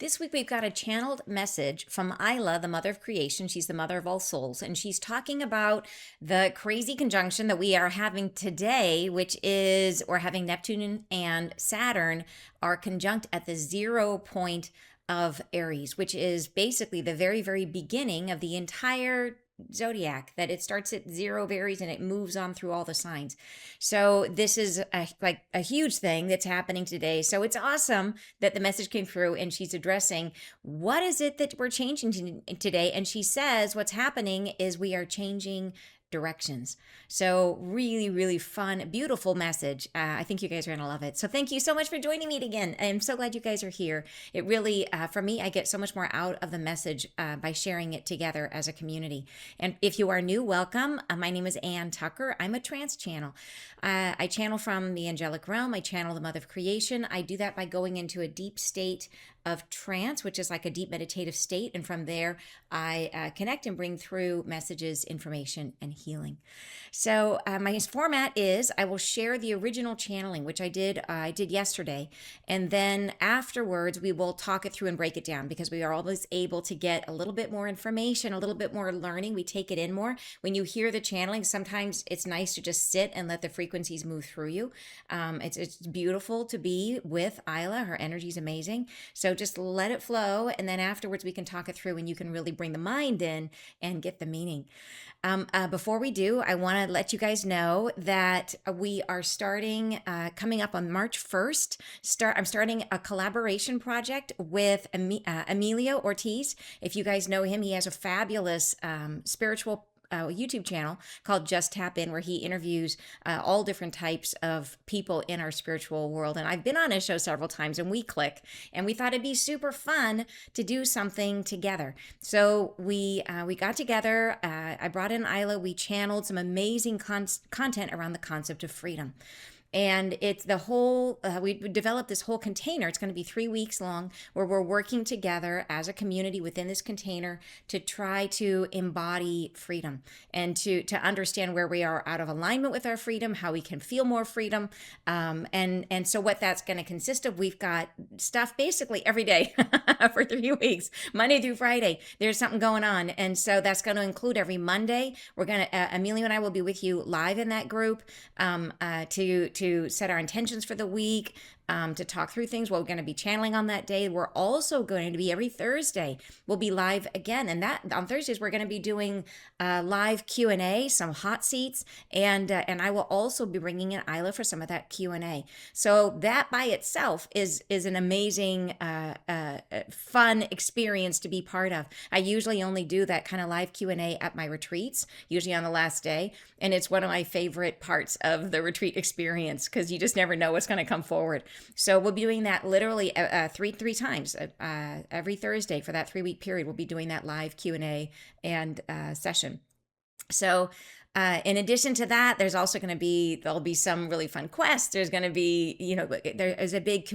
This week we've got a channeled message from Isla, the mother of creation. She's the mother of all souls, and she's talking about the crazy conjunction that we are having today, which is we're having Neptune and Saturn are conjunct at the 0 point of Aries, which is basically the very, very beginning of the entire zodiac, that it starts at 0 of Aries and it moves on through all the signs. So this is like a huge thing that's happening today. So it's awesome that the message came through and she's addressing what is it that we're changing today. And she says what's happening is we are changing directions. So really, really fun, beautiful message. I think you guys are going to love it. So thank you so much for joining me again. I'm so glad you guys are here. It really, for me, I get so much more out of the message by sharing it together as a community. And if you are new, welcome. My name is Ann Tucker. I'm a trance channel. I channel from the angelic realm. I channel the mother of creation. I do that by going into a deep state of trance, which is like a deep meditative state. And from there, I connect and bring through messages, information, and healing. So my format is I will share the original channeling, which I did yesterday. And then afterwards, we will talk it through and break it down because we are always able to get a little bit more information, a little bit more learning. We take it in more. When you hear the channeling, sometimes it's nice to just sit and let the frequencies move through you. It's beautiful to be with Isla. Her energy is amazing. So just let it flow. And then afterwards, we can talk it through and you can really bring the mind in and get the meaning. Before we do, I want to let you guys know that we are starting, coming up on March 1st, I'm starting a collaboration project with Emilio Ortiz. If you guys know him, he has a fabulous spiritual YouTube channel called Just Tap In, where he interviews all different types of people in our spiritual world. And I've been on his show several times and we click, and we thought it'd be super fun to do something together. So we got together, I brought in Isla, we channeled some amazing content around the concept of freedom. And it's the whole, we developed this whole container. It's going to be 3 weeks long where we're working together as a community within this container to try to embody freedom and to understand where we are out of alignment with our freedom, how we can feel more freedom. And so what that's going to consist of, we've got stuff basically every day for 3 weeks, Monday through Friday. There's something going on. And so that's going to include every Monday. We're going to, Emilio and I will be with you live in that group to set our intentions for the week, to talk through things. What we're going to be channeling on that day. We're also going to be every Thursday. We'll be live again, and that on Thursdays we're going to be doing live Q&A, some hot seats, and I will also be bringing in Isla for some of that Q&A. So that by itself is an amazing, fun experience to be part of. I usually only do that kind of live Q&A at my retreats, usually on the last day, and it's one of my favorite parts of the retreat experience because you just never know what's going to come forward. So we'll be doing that literally three times every Thursday for that 3 week period. We'll be doing that live Q&A and session. So in addition to that, there's also going to be, there'll be some really fun quests. There's going to be, there's a big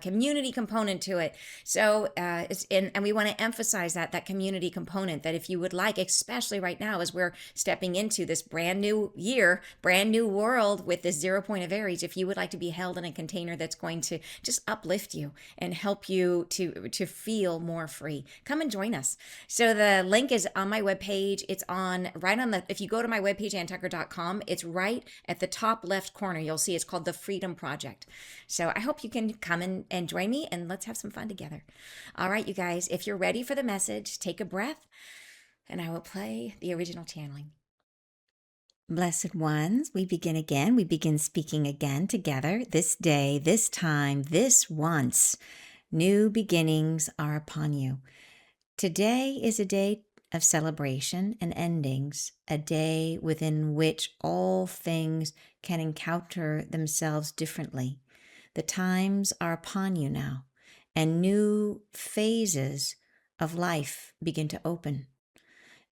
community component to it. So, and we want to emphasize that community component, that if you would like, especially right now, as we're stepping into this brand new year, brand new world with this 0 point of Aries, if you would like to be held in a container that's going to just uplift you and help you to feel more free, come and join us. So the link is on my webpage. It's if you go to my webpage, AnnTucker.com, it's right at the top left corner. You'll see it's called the Freedom Project. So I hope you can come and join me, and let's have some fun together. All right, you guys, if you're ready for the message, take a breath, and I will play the original channeling. Blessed ones, we begin again. We begin speaking again together. This day, this time, this once, new beginnings are upon you. Today is a day of celebration and endings, a day within which all things can encounter themselves differently. The times are upon you now, and new phases of life begin to open.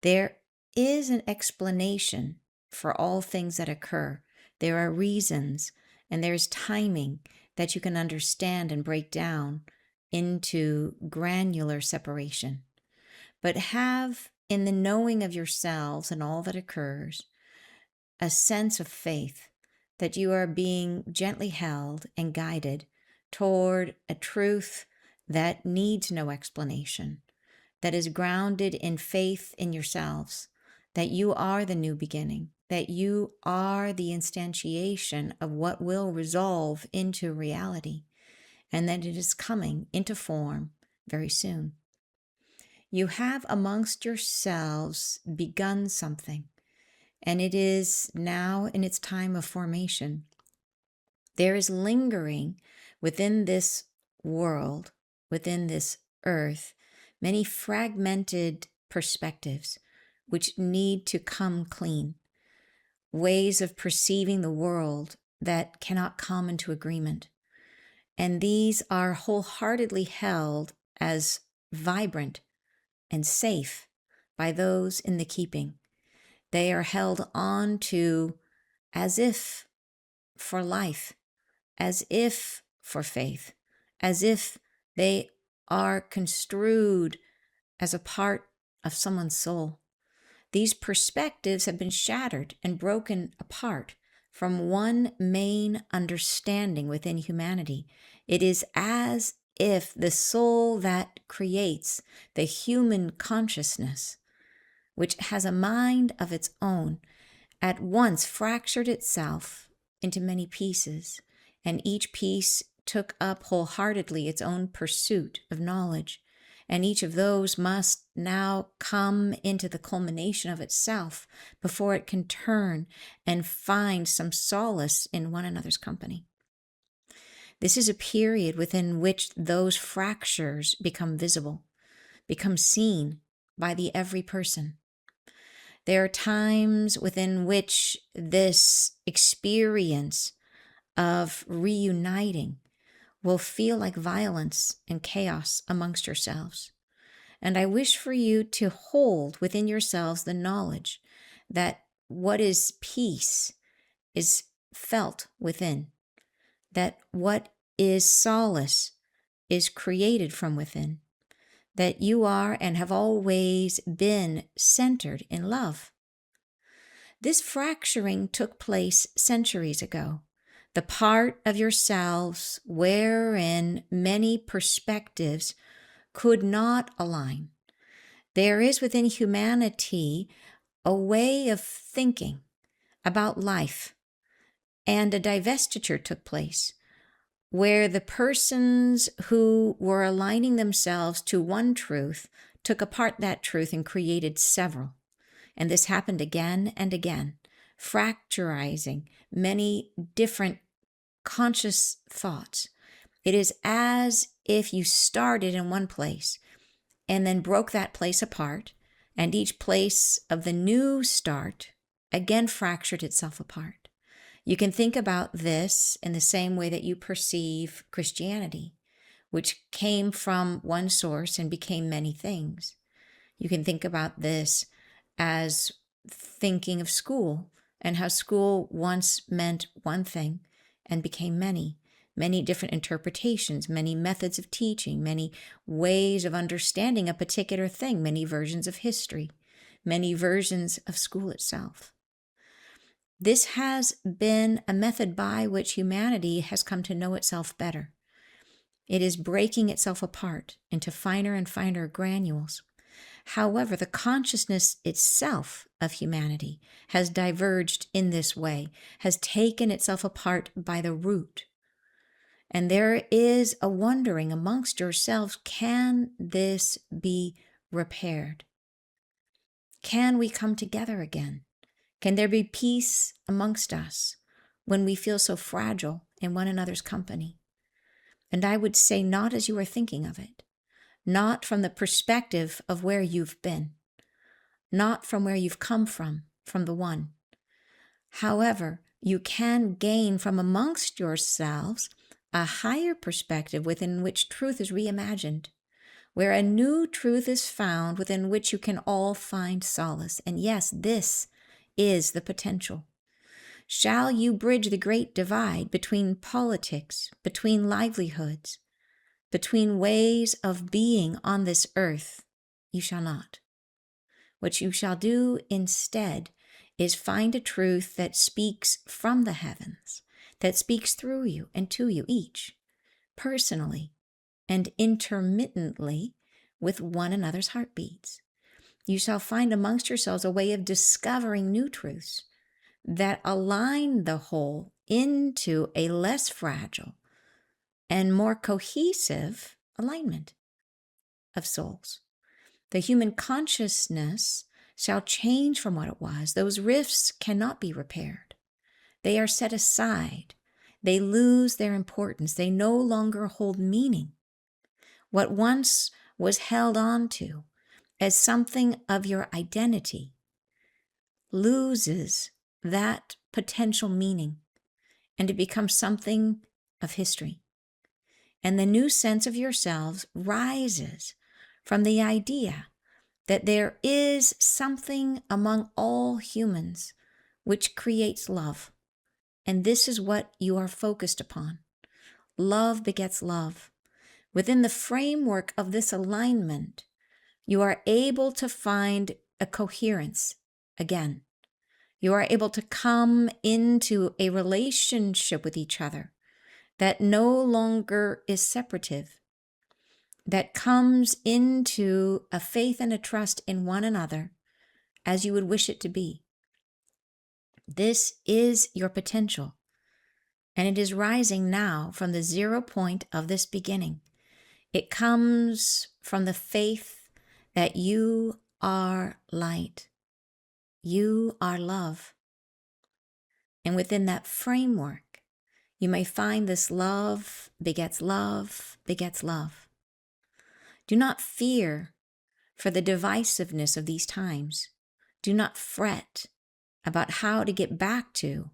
There is an explanation for all things that occur. There are reasons, and there's timing that you can understand and break down into granular separation. But have, in the knowing of yourselves and all that occurs, a sense of faith that you are being gently held and guided toward a truth that needs no explanation, that is grounded in faith in yourselves, that you are the new beginning, that you are the instantiation of what will resolve into reality, and that it is coming into form very soon. You have amongst yourselves begun something, and it is now in its time of formation. There is lingering within this world, within this earth, many fragmented perspectives which need to come clean, ways of perceiving the world that cannot come into agreement. And these are wholeheartedly held as vibrant and safe by those in the keeping. They are held on to as if for life, as if for faith, as if they are construed as a part of someone's soul. These perspectives have been shattered and broken apart from one main understanding within humanity. It is as if the soul that creates the human consciousness, which has a mind of its own, at once fractured itself into many pieces, and each piece took up wholeheartedly its own pursuit of knowledge, and each of those must now come into the culmination of itself before it can turn and find some solace in one another's company. This is a period within which those fractures become visible, become seen by the every person. There are times within which this experience of reuniting will feel like violence and chaos amongst yourselves. And I wish for you to hold within yourselves the knowledge that what is peace is felt within, that what is solace is created from within, that you are and have always been centered in love. This fracturing took place centuries ago. The part of yourselves wherein many perspectives could not align. There is within humanity a way of thinking about life, and a divestiture took place where the persons who were aligning themselves to one truth took apart that truth and created several. And this happened again and again, fracturizing many different conscious thoughts. It is as if you started in one place and then broke that place apart, and each place of the new start again fractured itself apart. You can think about this in the same way that you perceive Christianity, which came from one source and became many things. You can think about this as thinking of school and how school once meant one thing and became many different interpretations, many methods of teaching, many ways of understanding a particular thing, many versions of history, many versions of school itself. This has been a method by which humanity has come to know itself better. It is breaking itself apart into finer and finer granules. However, the consciousness itself of humanity has diverged in this way, has taken itself apart by the root. And there is a wondering amongst yourselves, can this be repaired? Can we come together again? Can there be peace amongst us when we feel so fragile in one another's company? And I would say not as you are thinking of it, not from the perspective of where you've been, not from where you've come from the one. However, you can gain from amongst yourselves a higher perspective within which truth is reimagined, where a new truth is found within which you can all find solace. And yes, this is the potential. Shall you bridge the great divide between politics, between livelihoods, between ways of being on this earth? You shall not. What you shall do instead is find a truth that speaks from the heavens, that speaks through you and to you each, personally and intermittently with one another's heartbeats. You shall find amongst yourselves a way of discovering new truths that align the whole into a less fragile and more cohesive alignment of souls. The human consciousness shall change from what it was. Those rifts cannot be repaired. They are set aside. They lose their importance. They no longer hold meaning. What once was held on to as something of your identity loses that potential meaning, and it becomes something of history. And the new sense of yourselves rises from the idea that there is something among all humans which creates love. And this is what you are focused upon. Love begets love. Within the framework of this alignment, you are able to find a coherence again. You are able to come into a relationship with each other that no longer is separative, that comes into a faith and a trust in one another as you would wish it to be. This is your potential, and it is rising now from the 0 point of this beginning. It comes from the faith that you are light. You are love. And within that framework, you may find this love begets love begets love. Do not fear for the divisiveness of these times. Do not fret about how to get back to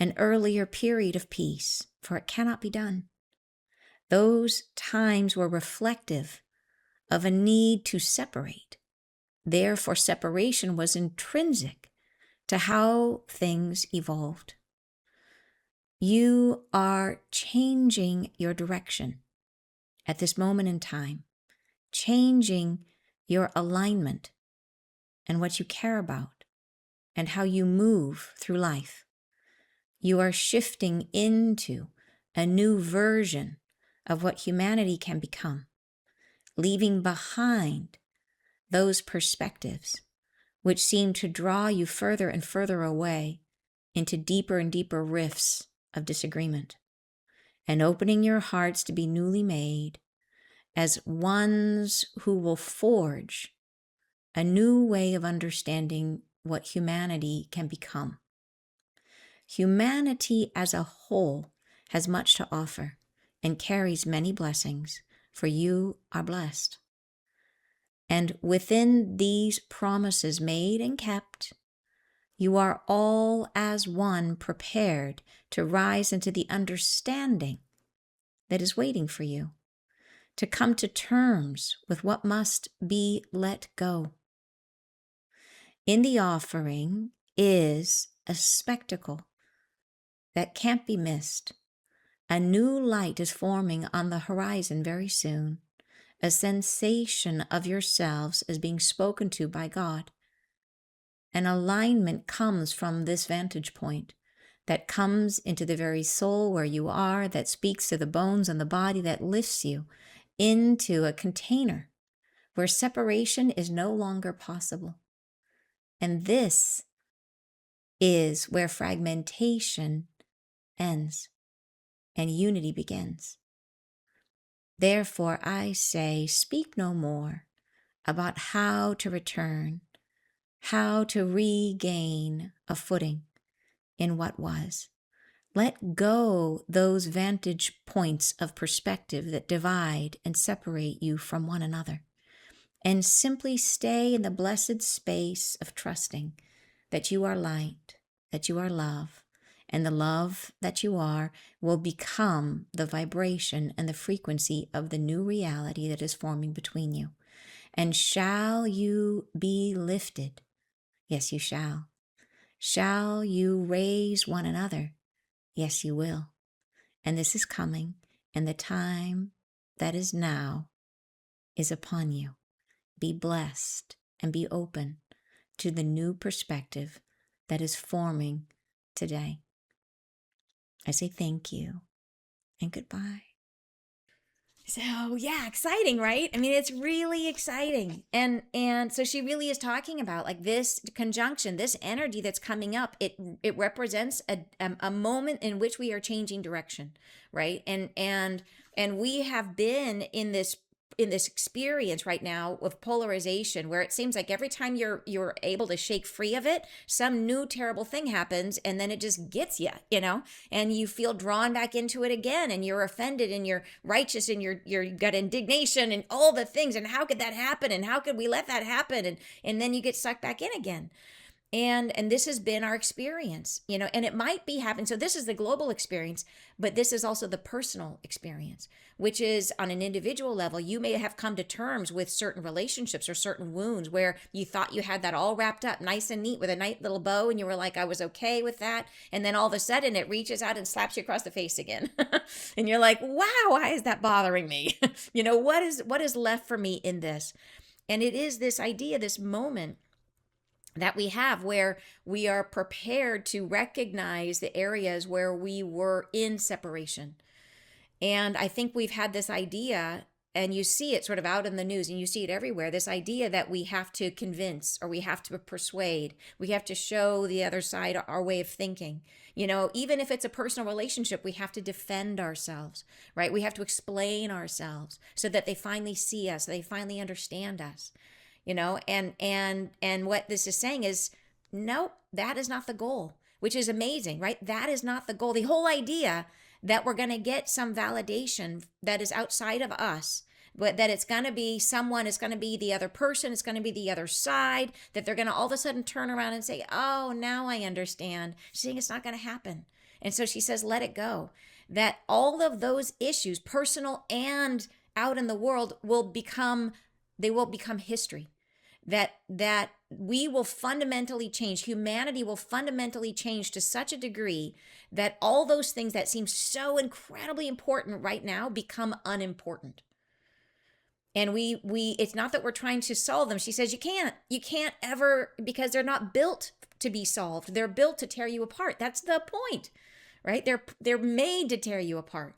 an earlier period of peace, for it cannot be done. Those times were reflective of a need to separate. Therefore, separation was intrinsic to how things evolved. You are changing your direction at this moment in time, changing your alignment and what you care about and how you move through life. You are shifting into a new version of what humanity can become, leaving behind those perspectives which seem to draw you further and further away into deeper and deeper rifts of disagreement, and opening your hearts to be newly made as ones who will forge a new way of understanding what humanity can become. Humanity as a whole has much to offer and carries many blessings, for you are blessed. And within these promises made and kept, you are all as one prepared to rise into the understanding that is waiting for you, to come to terms with what must be let go. In the offering is a spectacle that can't be missed. A new light is forming on the horizon very soon. A sensation of yourselves is being spoken to by God. An alignment comes from this vantage point that comes into the very soul where you are, that speaks to the bones and the body, that lifts you into a container where separation is no longer possible. And this is where fragmentation ends and unity begins. Therefore, I say, speak no more about how to return, how to regain a footing in what was. Let go those vantage points of perspective that divide and separate you from one another, and simply stay in the blessed space of trusting that you are light, that you are love, and the love that you are will become the vibration and the frequency of the new reality that is forming between you. And shall you be lifted? Yes, you shall. Shall you raise one another? Yes, you will. And this is coming, and the time that is now is upon you. Be blessed and be open to the new perspective that is forming today. I say thank you and goodbye. So yeah, exciting, right? I mean, it's really exciting. And so she really is talking about like this conjunction, this energy that's coming up. It represents a moment in which we are changing direction, right? And we have been in this experience right now of polarization where it seems like every time you're able to shake free of it, some new terrible thing happens and then it just gets you, you know, and you feel drawn back into it again, and you're offended and you're righteous and you're got indignation and all the things, and how could that happen, and how could we let that happen, and then you get sucked back in again. And this has been our experience, you know, and it might be happening. So this is the global experience, but this is also the personal experience, which is on an individual level. You may have come to terms with certain relationships or certain wounds where you thought you had that all wrapped up nice and neat with a nice little bow, and you were like, I was okay with that. And then all of a sudden it reaches out and slaps you across the face again. And you're like, wow, why is that bothering me? You know, what is left for me in this? And it is this idea, this moment that we have where we are prepared to recognize the areas where we were in separation. And I think we've had this idea, and you see it sort of out in the news and you see it everywhere, this idea that we have to convince or we have to persuade, we have to show the other side our way of thinking. You know, even if it's a personal relationship, we have to defend ourselves, right? We have to explain ourselves so that they finally see us, they finally understand us. You know, and what this is saying is, no, that is not the goal, which is amazing, right? That is not the goal. The whole idea that we're going to get some validation that is outside of us, but that it's going to be someone, it's going to be the other person, it's going to be the other side, that they're going to all of a sudden turn around and say, oh, now I understand. She's saying it's not going to happen. And so she says, let it go. That all of those issues, personal and out in the world, will become history. That we will fundamentally change, humanity will fundamentally change to such a degree that all those things that seem so incredibly important right now become unimportant. And we it's not that we're trying to solve them. She says you can't ever, because they're not built to be solved. They're built to tear you apart. That's the point, right? They're made to tear you apart.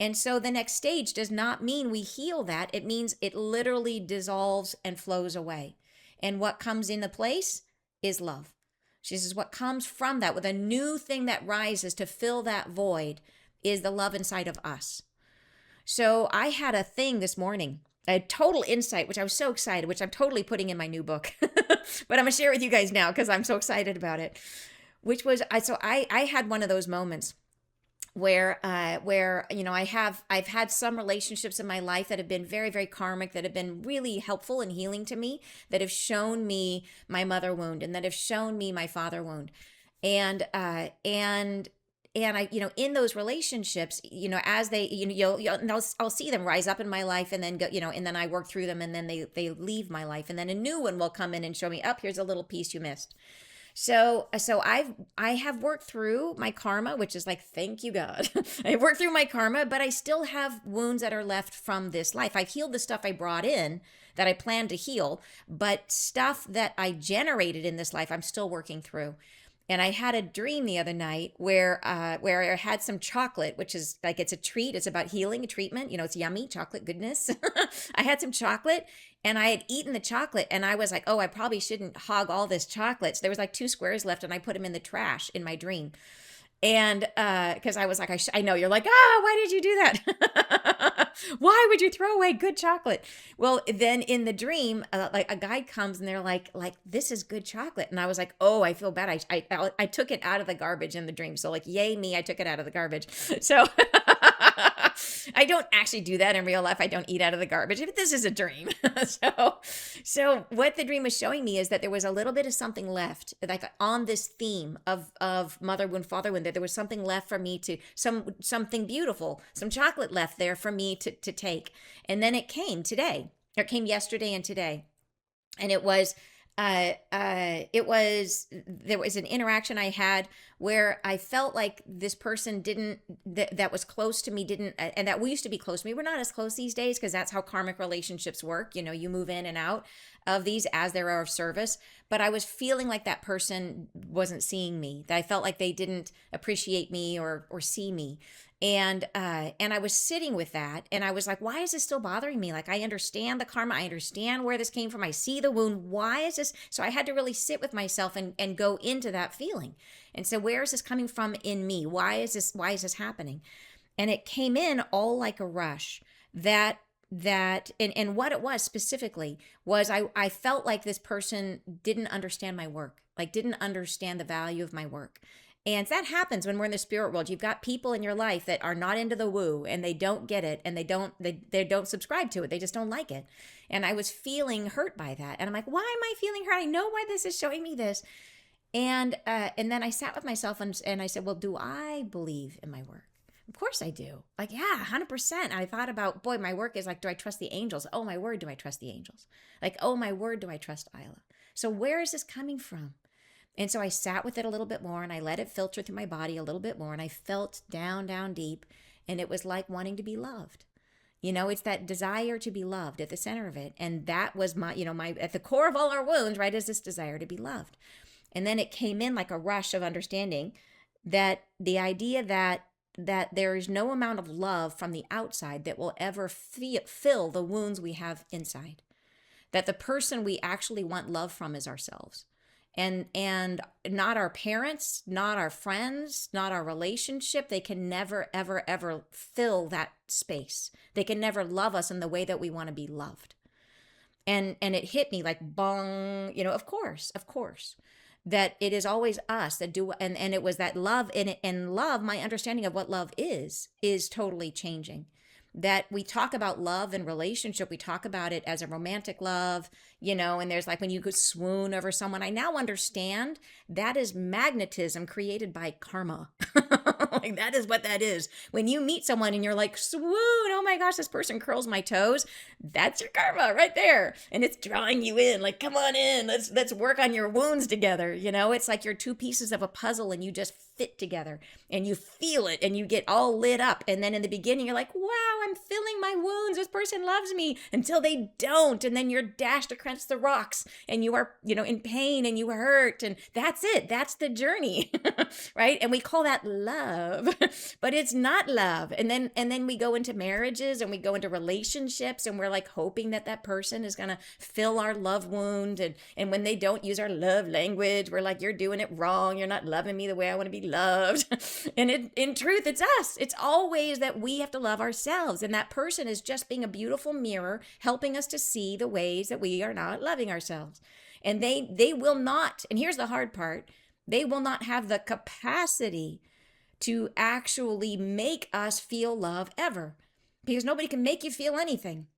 And so the next stage does not mean we heal that. It means it literally dissolves and flows away. And what comes into place is love. She says what comes from that, with a new thing that rises to fill that void, is the love inside of us. So I had a thing this morning, a total insight, which I was so excited, which I'm totally putting in my new book. But I'm going to share it with you guys now because I'm so excited about it. Which was, I had one of those moments where you know, I've had some relationships in my life that have been very, very karmic, that have been really helpful and healing to me, that have shown me my mother wound and that have shown me my father wound. And I, you know, in those relationships, you know, as they, you know, I'll see them rise up in my life and then go, you know, and then I work through them and then they leave my life, and then a new one will come in and show me, here's a little piece you missed. So I have worked through my karma, which is like, thank you, God. I've worked through my karma, but I still have wounds that are left from this life. I've healed the stuff I brought in that I planned to heal, but stuff that I generated in this life, I'm still working through. And I had a dream the other night where I had some chocolate, which is like, it's a treat. It's about healing, a treatment. You know, it's yummy, chocolate goodness. I had some chocolate and I had eaten the chocolate and I was like, oh, I probably shouldn't hog all this chocolate. So there was like 2 squares left and I put them in the trash in my dream. And because I was like, I know, you're like, why did you do that? Why would you throw away good chocolate? Well, then in the dream, like a guy comes and they're like, this is good chocolate. And I was like, oh, I feel bad. I took it out of the garbage in the dream. So like, yay me, I took it out of the garbage. So I don't actually do that in real life. I don't eat out of the garbage, but this is a dream. So what the dream was showing me is that there was a little bit of something left, like on this theme of mother wound, father wound, that there was something left for me to, something beautiful, some chocolate left there for me to take. And then it came today, or it came yesterday and today. And there was an interaction I had where I felt like this person didn't, that was close to me, didn't, and that we used to be close to me. We're not as close these days because that's how karmic relationships work. You know, you move in and out of these as they are of service. But I was feeling like that person wasn't seeing me, that I felt like they didn't appreciate me or see me. And I was sitting with that, and I was like, why is this still bothering me? Like, I understand the karma, I understand where this came from, I see the wound. Why is this? So I had to really sit with myself and go into that feeling. And so where is this coming from in me? Why is this happening? And it came in all like a rush. And what it was specifically was I felt like this person didn't understand my work, like didn't understand the value of my work. And that happens when we're in the spirit world. You've got people in your life that are not into the woo, and they don't get it, and they don't subscribe to it. They just don't like it. And I was feeling hurt by that. And I'm like, why am I feeling hurt? I know why this is showing me this. And then I sat with myself and I said, well, do I believe in my work? Of course I do. Like, yeah, 100%. I thought about, boy, my work is like, do I trust the angels? Oh, my word, do I trust the angels? Like, oh, my word, do I trust Isla? So where is this coming from? And so I sat with it a little bit more, and I let it filter through my body a little bit more, and I felt down, down deep, and it was like wanting to be loved. You know, it's that desire to be loved at the center of it. And that was my, at the core of all our wounds, right, is this desire to be loved. And then it came in like a rush of understanding that the idea that there is no amount of love from the outside that will ever fill the wounds we have inside. That the person we actually want love from is ourselves. And not our parents, not our friends, not our relationship. They can never, ever, ever fill that space. They can never love us in the way that we want to be loved. And it hit me like bong, of course, that it is always us that do, and it was that love, and love, my understanding of what love is totally changing. That we talk about love and relationship, we talk about it as a romantic love, and there's like when you could swoon over someone. I now understand that is magnetism created by karma. Like that is what that is. When you meet someone and you're like, swoon, oh my gosh, this person curls my toes. That's your karma right there. And it's drawing you in, like, come on in, let's work on your wounds together. It's like you're two pieces of a puzzle and you just fit together and you feel it and you get all lit up. And then in the beginning, you're like, wow, I'm feeling my wounds. This person loves me, until they don't. And then you're dashed across the rocks and you are, in pain and you hurt. And that's it. That's the journey, right? And we call that love, but it's not love. And then we go into marriages and we go into relationships and we're like hoping that person is going to fill our love wound. And when they don't use our love language, we're like, you're doing it wrong. You're not loving me the way I want to be loved. And in truth, it's us. It's always that we have to love ourselves. And that person is just being a beautiful mirror, helping us to see the ways that we are not loving ourselves. And they will not, and here's the hard part, they will not have the capacity to actually make us feel love ever, because nobody can make you feel anything.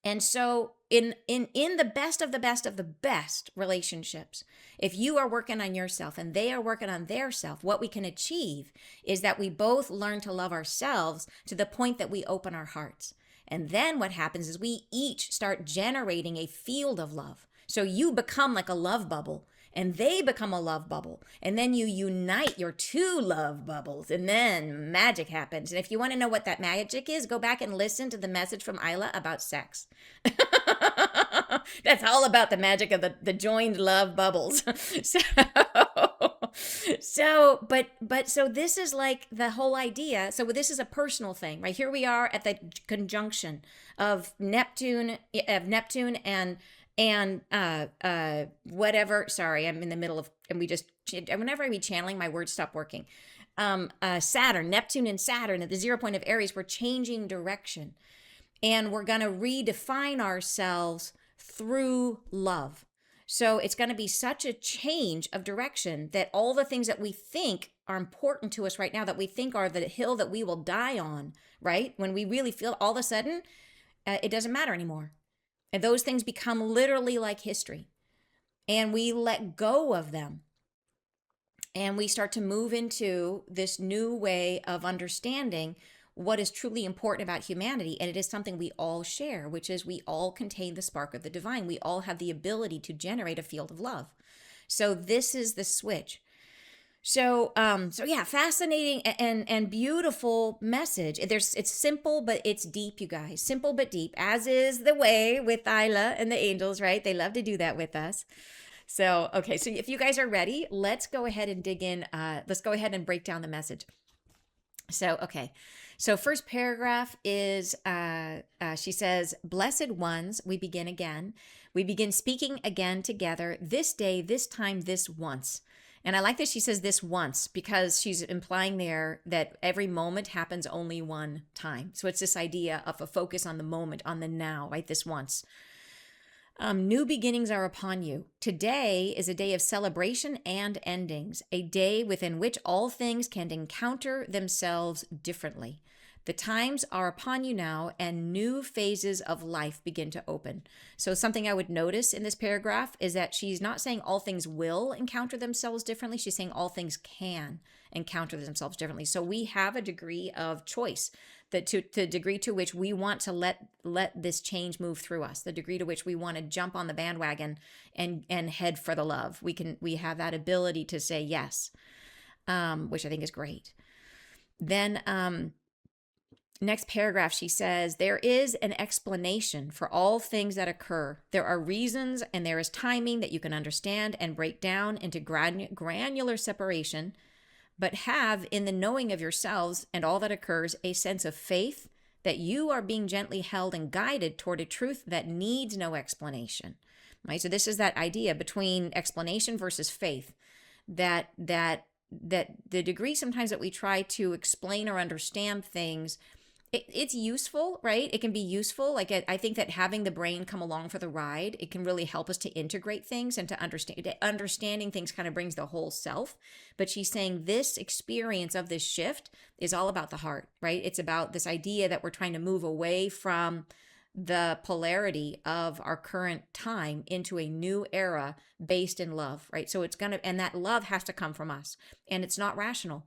And so in the best of the best of the best relationships, if you are working on yourself and they are working on their self, what we can achieve is that we both learn to love ourselves to the point that we open our hearts. And then what happens is we each start generating a field of love. So you become like a love bubble, and they become a love bubble. And then you unite your two love bubbles, and then magic happens. And if you want to know what that magic is, go back and listen to the message from Isla about sex. That's all about the magic of the joined love bubbles. So this is like the whole idea. So this is a personal thing, right? Here we are at the conjunction of Neptune and whatever. Sorry, I'm in the middle of, and whenever I be channeling, my words stop working. Saturn, Neptune and Saturn at the 0 point of Aries, we're changing direction. And we're going to redefine ourselves through love. So it's going to be such a change of direction that all the things that we think are important to us right now, that we think are the hill that we will die on, right? When we really feel all of a sudden, it doesn't matter anymore. And those things become literally like history. And we let go of them. And we start to move into this new way of understanding what is truly important about humanity. And it is something we all share, which is we all contain the spark of the divine. We all have the ability to generate a field of love. So this is the switch. So yeah, fascinating and beautiful message. It's simple but it's deep, you guys. Simple but deep, as is the way with Isla and the angels, right? They love to do that with us. So okay, so if you guys are ready, let's go ahead and dig in. Let's go ahead and break down the message. So, okay. So, first paragraph is she says, "Blessed ones, we begin again. We begin speaking again together this day, this time, this once." And I like that she says this once because she's implying there that every moment happens only one time. So, it's this idea of a focus on the moment, on the now, right? This once. New beginnings are upon you. Today is a day of celebration and endings, a day within which all things can encounter themselves differently. The times are upon you now, and new phases of life begin to open. So, something I would notice in this paragraph is that she's not saying all things will encounter themselves differently. She's saying all things can encounter themselves differently. So, we have a degree of choice, that to the degree to which we want to let this change move through us, the degree to which we want to jump on the bandwagon and head for the love. We have that ability to say yes, which I think is great. Then next paragraph, she says, "There is an explanation for all things that occur. There are reasons and there is timing that you can understand and break down into granular separation, but have in the knowing of yourselves and all that occurs a sense of faith that you are being gently held and guided toward a truth that needs no explanation." Right? So this is that idea between explanation versus faith, that the degree sometimes that we try to explain or understand things, it's useful, right? It can be useful. Like I think that having the brain come along for the ride, it can really help us to integrate things and to understanding things kind of brings the whole self. But she's saying this experience of this shift is all about the heart, right? It's about this idea that we're trying to move away from the polarity of our current time into a new era based in love, right? So it's gonna, and that love has to come from us, and it's not rational,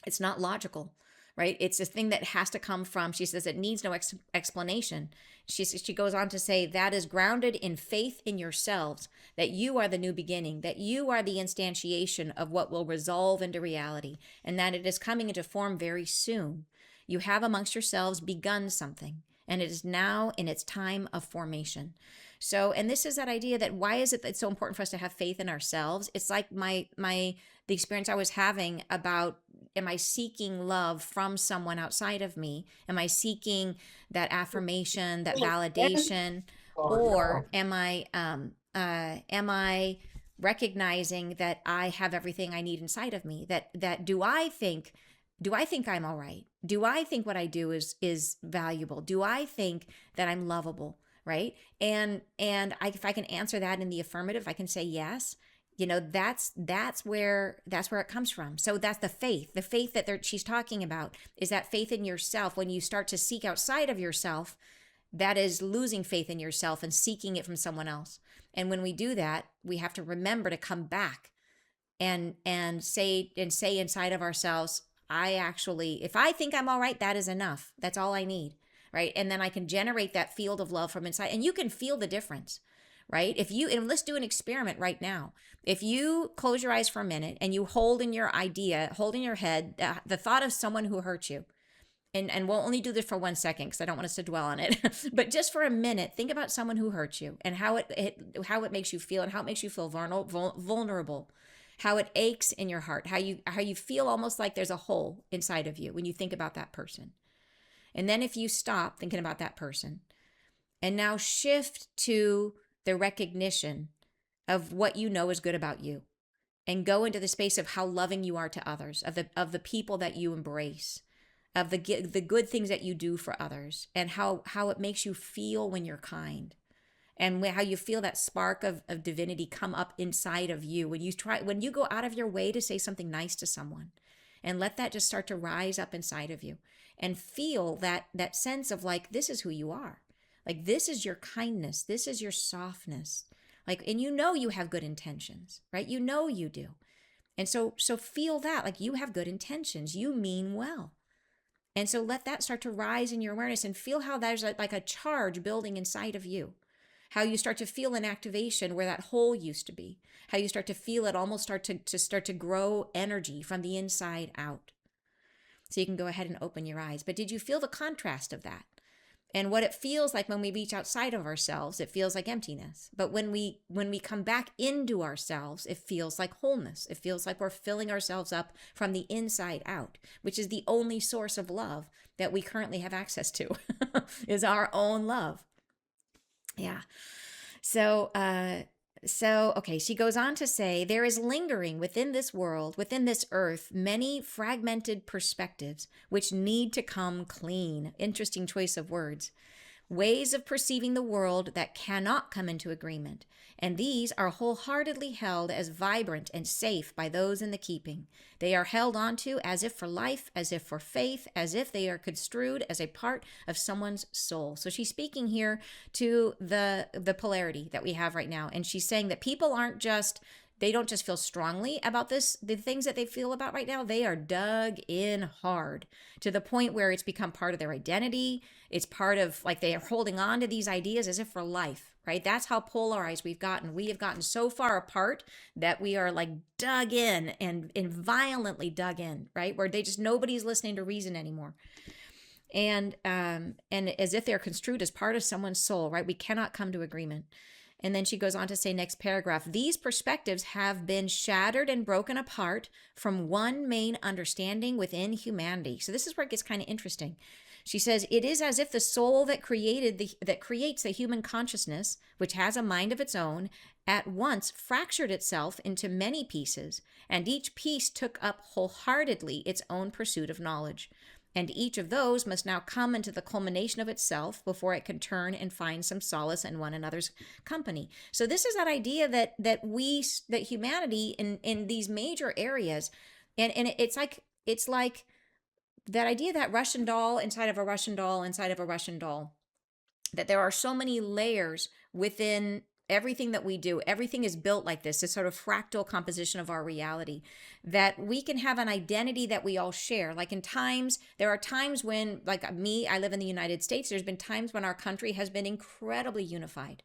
it's not logical, right? It's a thing that has to come from, she says, it needs no explanation. She goes on to say, that is grounded in faith in yourselves, that you are the new beginning, that you are the instantiation of what will resolve into reality, and that it is coming into form very soon. You have amongst yourselves begun something, and it is now in its time of formation. So, and this is that idea that why is it that it's so important for us to have faith in ourselves? It's like the experience I was having about, am I seeking love from someone outside of me? Am I seeking that affirmation, that validation, or am I recognizing that I have everything I need inside of me? That do I think I'm all right? Do I think what I do is valuable? Do I think that I'm lovable? Right? If I can answer that in the affirmative, I can say yes. That's where it comes from. So that's the faith that she's talking about, is that faith in yourself. When you start to seek outside of yourself, that is losing faith in yourself and seeking it from someone else. And when we do that, we have to remember to come back and say inside of ourselves, I actually, if I think I'm all right, that is enough. That's all I need. Right? And then I can generate that field of love from inside, and you can feel the difference. Right? And let's do an experiment right now. If you close your eyes for a minute and you hold in your head the thought of someone who hurt you, and we'll only do this for 1 second because I don't want us to dwell on it, but just for a minute, think about someone who hurt you and how it makes you feel, and how it makes you feel vulnerable, how it aches in your heart, how you feel almost like there's a hole inside of you when you think about that person. And then if you stop thinking about that person and now shift to the recognition of what you know is good about you, and go into the space of how loving you are to others, of the people that you embrace, of the good things that you do for others, and how it makes you feel when you're kind, and how you feel that spark of divinity come up inside of you when you go out of your way to say something nice to someone, and let that just start to rise up inside of you, and feel that sense of like, this is who you are. Like, this is your kindness. This is your softness. Like, and you have good intentions, right? You do. And so feel that, like, you have good intentions. You mean well. And so let that start to rise in your awareness, and feel how there's like a charge building inside of you. how you start to feel an activation where that hole used to be, how you start to feel it almost start to grow energy from the inside out. So you can go ahead and open your eyes. But did you feel the contrast of that? And what it feels like when we reach outside of ourselves, it feels like emptiness. But when we come back into ourselves, it feels like wholeness. It feels like we're filling ourselves up from the inside out, which is the only source of love that we currently have access to, is our own love. Yeah. So, okay, she goes on to say, there is lingering within this world, within this earth, many fragmented perspectives which need to come clean. Interesting choice of words. Ways of perceiving the world that cannot come into agreement. And these are wholeheartedly held as vibrant and safe by those in the keeping. They are held onto as if for life, as if for faith, as if they are construed as a part of someone's soul. So she's speaking here to the polarity that we have right now. And she's saying that people aren't just, they don't just feel strongly about this, the things that they feel about right now. They are dug in hard to the point where it's become part of their identity. It's part of, like, they are holding on to these ideas as if for life, right? That's how polarized we've gotten. We have gotten so far apart that we are like dug in and violently dug in, right? Where nobody's listening to reason anymore. And as if they're construed as part of someone's soul, right? We cannot come to agreement. And then she goes on to say, next paragraph, these perspectives have been shattered and broken apart from one main understanding within humanity. So this is where it gets kind of interesting. She says, it is as if the soul that creates the human consciousness, which has a mind of its own, at once fractured itself into many pieces, and each piece took up wholeheartedly its own pursuit of knowledge. And each of those must now come into the culmination of itself before it can turn and find some solace in one another's company. So this is that idea that humanity in these major areas, and it's like that idea that Russian doll inside of a Russian doll inside of a Russian doll, that there are so many layers within everything that we do. Everything is built like this sort of fractal composition of our reality, that we can have an identity that we all share. Like there are times when, like me, I live in the United States. There's been times when our country has been incredibly unified,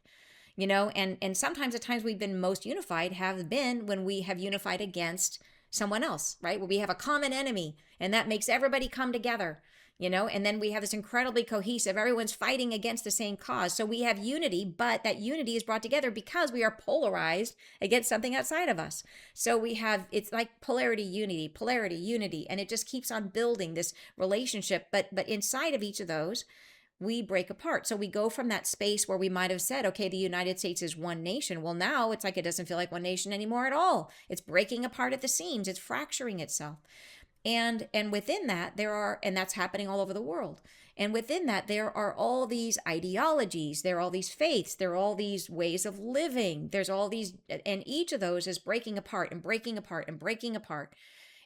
and sometimes the times we've been most unified have been when we have unified against someone else, right? Where we have a common enemy and that makes everybody come together. And then we have this incredibly cohesive, everyone's fighting against the same cause. So we have unity, but that unity is brought together because we are polarized against something outside of us. So it's like polarity, unity, and it just keeps on building this relationship. But inside of each of those, we break apart. So we go from that space where we might have said, okay, the United States is one nation. Well, now it's like it doesn't feel like one nation anymore at all. It's breaking apart at the seams. It's fracturing itself. And within that, and that's happening all over the world. And within that, there are all these ideologies, there are all these faiths, there are all these ways of living. There's all these, and each of those is breaking apart and breaking apart and breaking apart.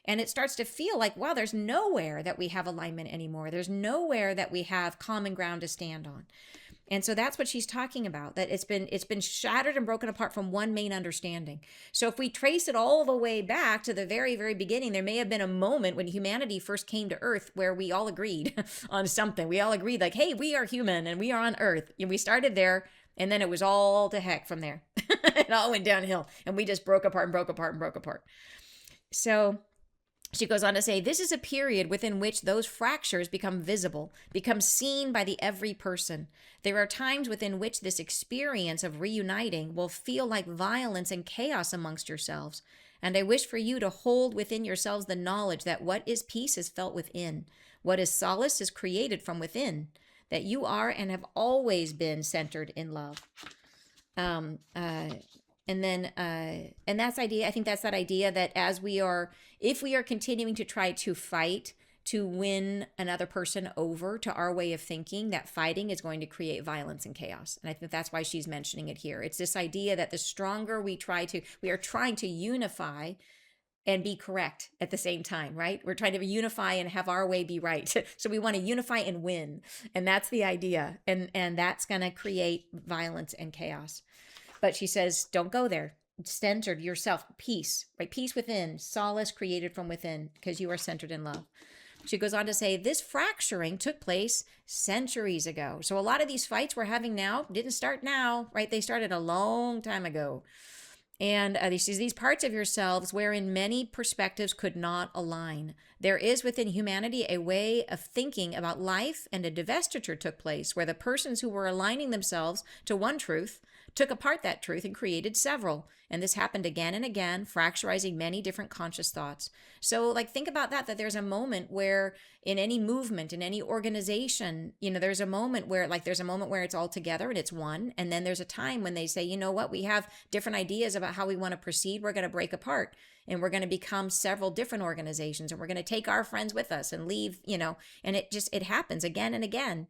And it starts to feel like, wow, there's nowhere that we have alignment anymore. There's nowhere that we have common ground to stand on. And so that's what she's talking about, that it's been shattered and broken apart from one main understanding. So if we trace it all the way back to the very, very beginning, there may have been a moment when humanity first came to Earth where we all agreed on something. We all agreed like, hey, we are human and we are on Earth. And we started there, and then it was all to heck from there. It all went downhill, and we just broke apart and broke apart and broke apart. So she goes on to say, this is a period within which those fractures become visible, become seen by the every person. There are times within which this experience of reuniting will feel like violence and chaos amongst yourselves. And I wish for you to hold within yourselves the knowledge that what is peace is felt within. What is solace is created from within. That you are and have always been centered in love. And that's idea. I think that's that idea that if we are continuing to try to fight to win another person over to our way of thinking, that fighting is going to create violence and chaos. And I think that's why she's mentioning it here. It's this idea that the stronger we are trying to unify and be correct at the same time, right? We're trying to unify and have our way be right. So we want to unify and win. And that's the idea. And that's going to create violence and chaos. But she says, don't go there. Centered yourself, peace, right? Peace within, solace created from within, because you are centered in love. She goes on to say this fracturing took place centuries ago. So a lot of these fights we're having now didn't start now, right? They started a long time ago. And these parts of yourselves wherein many perspectives could not align. There is within humanity a way of thinking about life, and a divestiture took place where the persons who were aligning themselves to one truth took apart that truth and created several. And this happened again and again, fracturizing many different conscious thoughts. So like think about that there's a moment where in any movement, in any organization, there's a moment where it's all together and it's one. And then there's a time when they say, you know what, we have different ideas about how we want to proceed. We're going to break apart and we're going to become several different organizations, and we're going to take our friends with us and leave, and it happens again and again.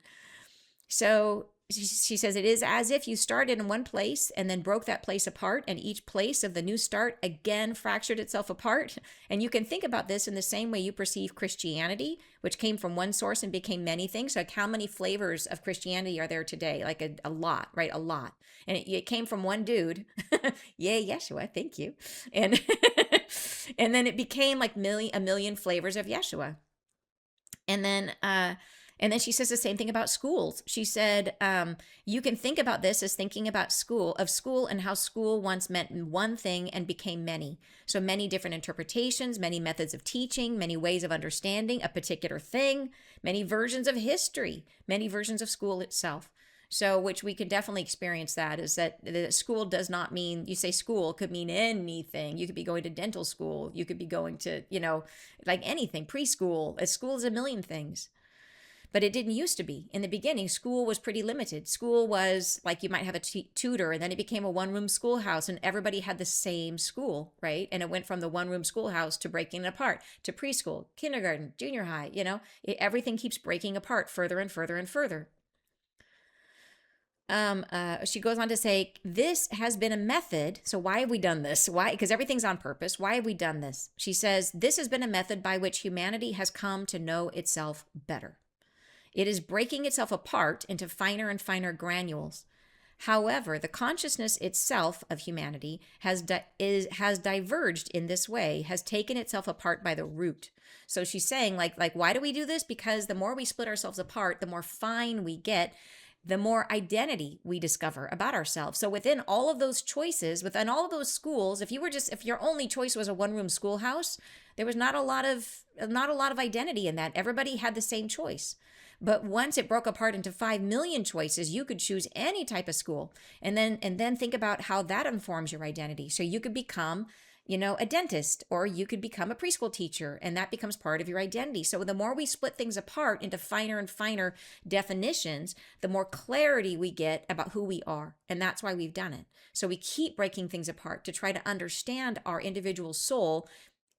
So she says it is as if you started in one place and then broke that place apart, and each place of the new start again fractured itself apart. And you can think about this in the same way you perceive Christianity, which came from one source and became many things. Like how many flavors of Christianity are there today? Like a lot, right? A lot. And it came from one dude. Yay, Yeshua, thank you. And and then it became like a million flavors of Yeshua. And then she says the same thing about schools. She said, you can think about this as thinking about school, and how school once meant one thing and became many. So many different interpretations, many methods of teaching, many ways of understanding a particular thing, many versions of history, many versions of school itself. So, which we can definitely experience that, is that the school does not mean, you say school could mean anything. You could be going to dental school. You could be going to, like anything, preschool. A school is a million things. But it didn't used to be. In the beginning, school was pretty limited. School was like you might have a tutor, and then it became a one-room schoolhouse, and everybody had the same school, right? And it went from the one-room schoolhouse to breaking it apart, to preschool, kindergarten, junior high, everything keeps breaking apart further and further and further. She goes on to say, this has been a method. So why have we done this? Why? Because everything's on purpose. Why have we done this? She says, this has been a method by which humanity has come to know itself better. It is breaking itself apart into finer and finer granules. However, the consciousness itself of humanity has diverged in this way, has taken itself apart by the root. So she's saying, like, why do we do this? Because the more we split ourselves apart, the more fine we get, the more identity we discover about ourselves. So within all of those choices, within all of those schools, if your only choice was a one-room schoolhouse, there was not a lot of identity in that. Everybody had the same choice. But once it broke apart into 5 million choices, you could choose any type of school. And then think about how that informs your identity. So you could become, a dentist, or you could become a preschool teacher, and that becomes part of your identity. So the more we split things apart into finer and finer definitions, the more clarity we get about who we are. And that's why we've done it. So we keep breaking things apart to try to understand our individual soul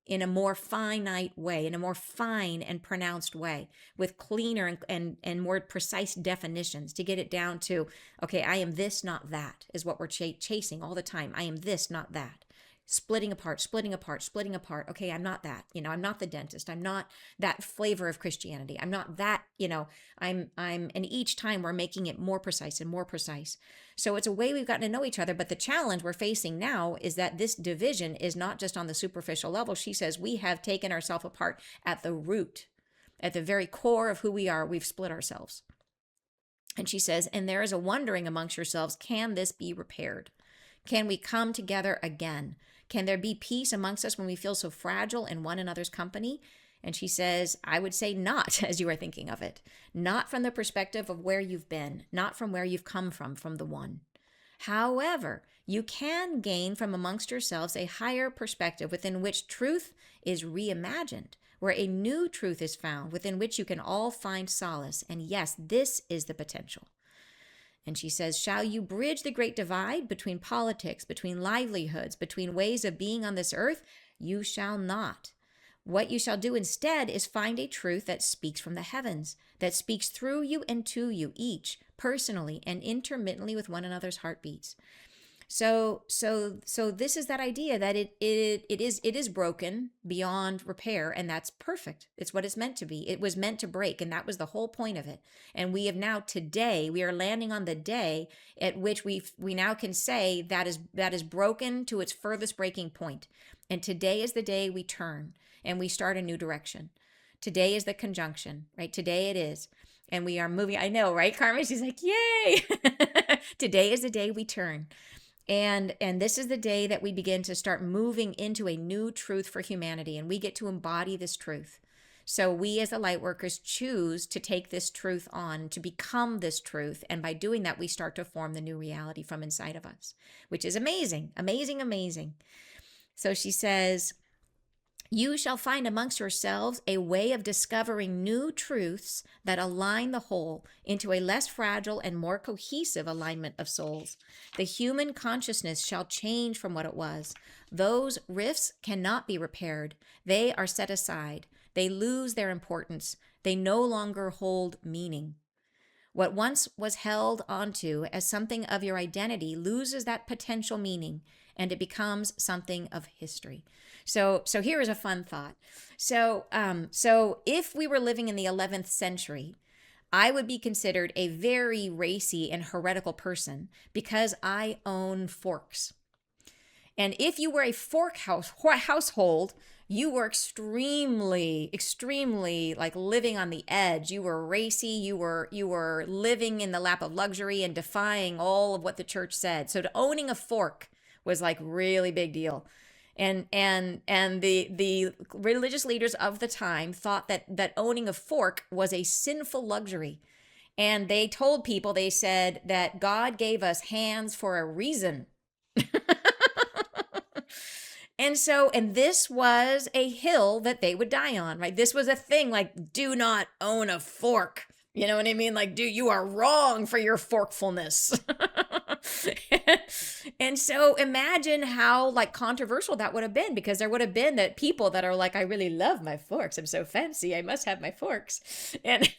in a more finite way, in a more fine and pronounced way, with cleaner and more precise definitions, to get it down to, okay, I am this, not that, is what we're chasing all the time. I am this, not that. Splitting apart, splitting apart, splitting apart. Okay, I'm not that. I'm not the dentist. I'm not that flavor of Christianity. I'm not that, and each time we're making it more precise and more precise. So it's a way we've gotten to know each other. But the challenge we're facing now is that this division is not just on the superficial level. She says we have taken ourselves apart at the root, at the very core of who we are. We've split ourselves. And she says, and there is a wondering amongst yourselves, can this be repaired? Can we come together again? Can there be peace amongst us when we feel so fragile in one another's company? And she says, I would say not, as you are thinking of it. Not from the perspective of where you've been, not from where you've come from the one. However, you can gain from amongst yourselves a higher perspective within which truth is reimagined, where a new truth is found within which you can all find solace. And yes, this is the potential. And she says, shall you bridge the great divide between politics, between livelihoods, between ways of being on this earth? You shall not. What you shall do instead is find a truth that speaks from the heavens, that speaks through you and to you, each personally and intermittently with one another's heartbeats. So this is that idea that it is broken beyond repair, and that's perfect. It's what it's meant to be. It was meant to break, and that was the whole point of it. And we have now today, we are landing on the day at which we now can say that is broken to its furthest breaking point. And today is the day we turn and we start a new direction. Today is the conjunction, right? Today it is. And we are moving. I know, right, Carmen? She's like, yay. Today is the day we turn. And this is the day that we begin to start moving into a new truth for humanity. And we get to embody this truth. So we as the light workers choose to take this truth on, to become this truth. And by doing that, we start to form the new reality from inside of us, which is amazing, amazing, amazing. So she says, you shall find amongst yourselves a way of discovering new truths that align the whole into a less fragile and more cohesive alignment of souls. The human consciousness shall change from what it was. Those rifts cannot be repaired. They are set aside. They lose their importance. They no longer hold meaning. What once was held onto as something of your identity loses that potential meaning, and it becomes something of history. So here is a fun thought. So if we were living in the 11th century, I would be considered a very racy and heretical person because I own forks. And if you were a fork household, you were extremely, extremely like living on the edge. You were racy. You were living in the lap of luxury and defying all of what the church said. So owning a fork was like really big deal. And the religious leaders of the time thought that owning a fork was a sinful luxury. And they told people, they said that God gave us hands for a reason. And this was a hill that they would die on, right? This was a thing like, do not own a fork. You know what I mean? Like, you are wrong for your forkfulness. And so imagine how like controversial that would have been, because there would have been that people that are like, I really love my forks. I'm so fancy. I must have my forks. And,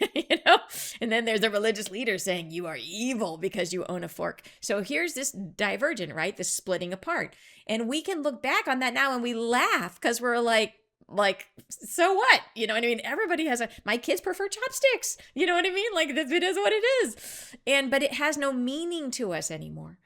and then there's a religious leader saying you are evil because you own a fork. So here's this divergent, right? This splitting apart. And we can look back on that now and we laugh because we're like, so what? You know what I mean? Everybody has my kids prefer chopsticks. You know what I mean? Like, it is what it is. But it has no meaning to us anymore.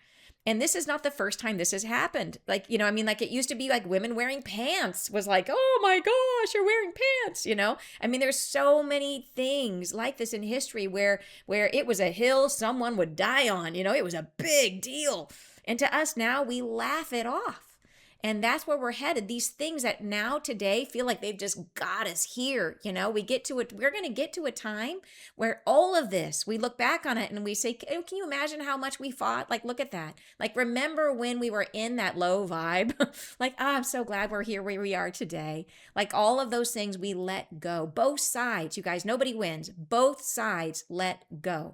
And this is not the first time this has happened. Like, like it used to be like women wearing pants was like, oh my gosh, you're wearing pants, there's so many things like this in history where it was a hill someone would die on, it was a big deal. And to us now, we laugh it off. And that's where we're headed. These things that now today feel like they've just got us here. We're going to get to a time where all of this, we look back on it and we say, can you imagine how much we fought? Like, look at that. Like, remember when we were in that low vibe? Like, I'm so glad we're here where we are today. Like, all of those things we let go. Both sides, you guys, nobody wins. Both sides let go.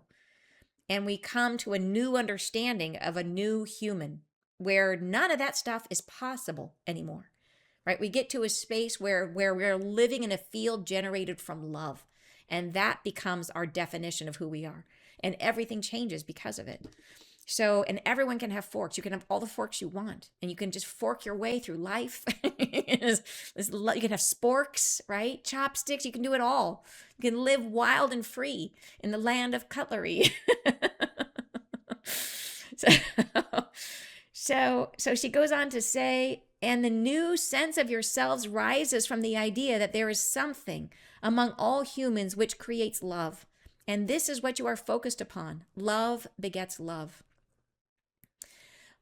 And we come to a new understanding of a new human, where none of that stuff is possible anymore, right? We get to a space where we're living in a field generated from love, and that becomes our definition of who we are, and everything changes because of it. So, and everyone can have forks. You can have all the forks you want, and you can just fork your way through life. You can have sporks, right? Chopsticks, you can do it all. You can live wild and free in the land of cutlery. So she goes on to say, and the new sense of yourselves rises from the idea that there is something among all humans which creates love. And this is what you are focused upon. Love begets love.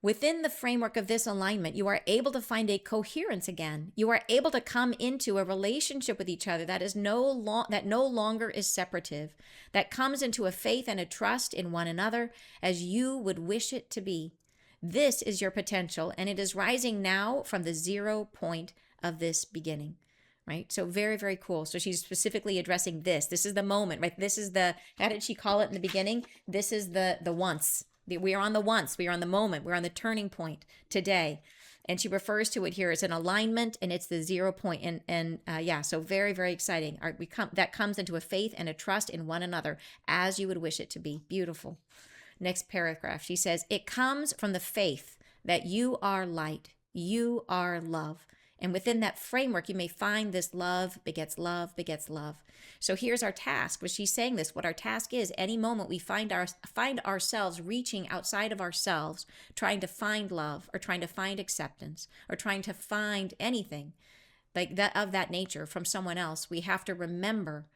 Within the framework of this alignment, you are able to find a coherence again. You are able to come into a relationship with each other that no longer is separative, that comes into a faith and a trust in one another as you would wish it to be. This is your potential, and it is rising now from the 0 point of this beginning, right? So very, very cool. So she's specifically addressing this. This is the moment, right? This is how did she call it in the beginning? This is the once. We are on the once. We are on the moment. We're on the turning point today. And she refers to it here as an alignment, and it's the 0 point. So very, very exciting. That comes into a faith and a trust in one another as you would wish it to be. Beautiful. Next paragraph, she says, it comes from the faith that you are light, you are love. And within that framework, you may find this love begets love begets love. So here's our task. Was she saying this? What our task is, any moment we find ourselves reaching outside of ourselves, trying to find love or trying to find acceptance or trying to find anything, like that, of that nature from someone else, we have to remember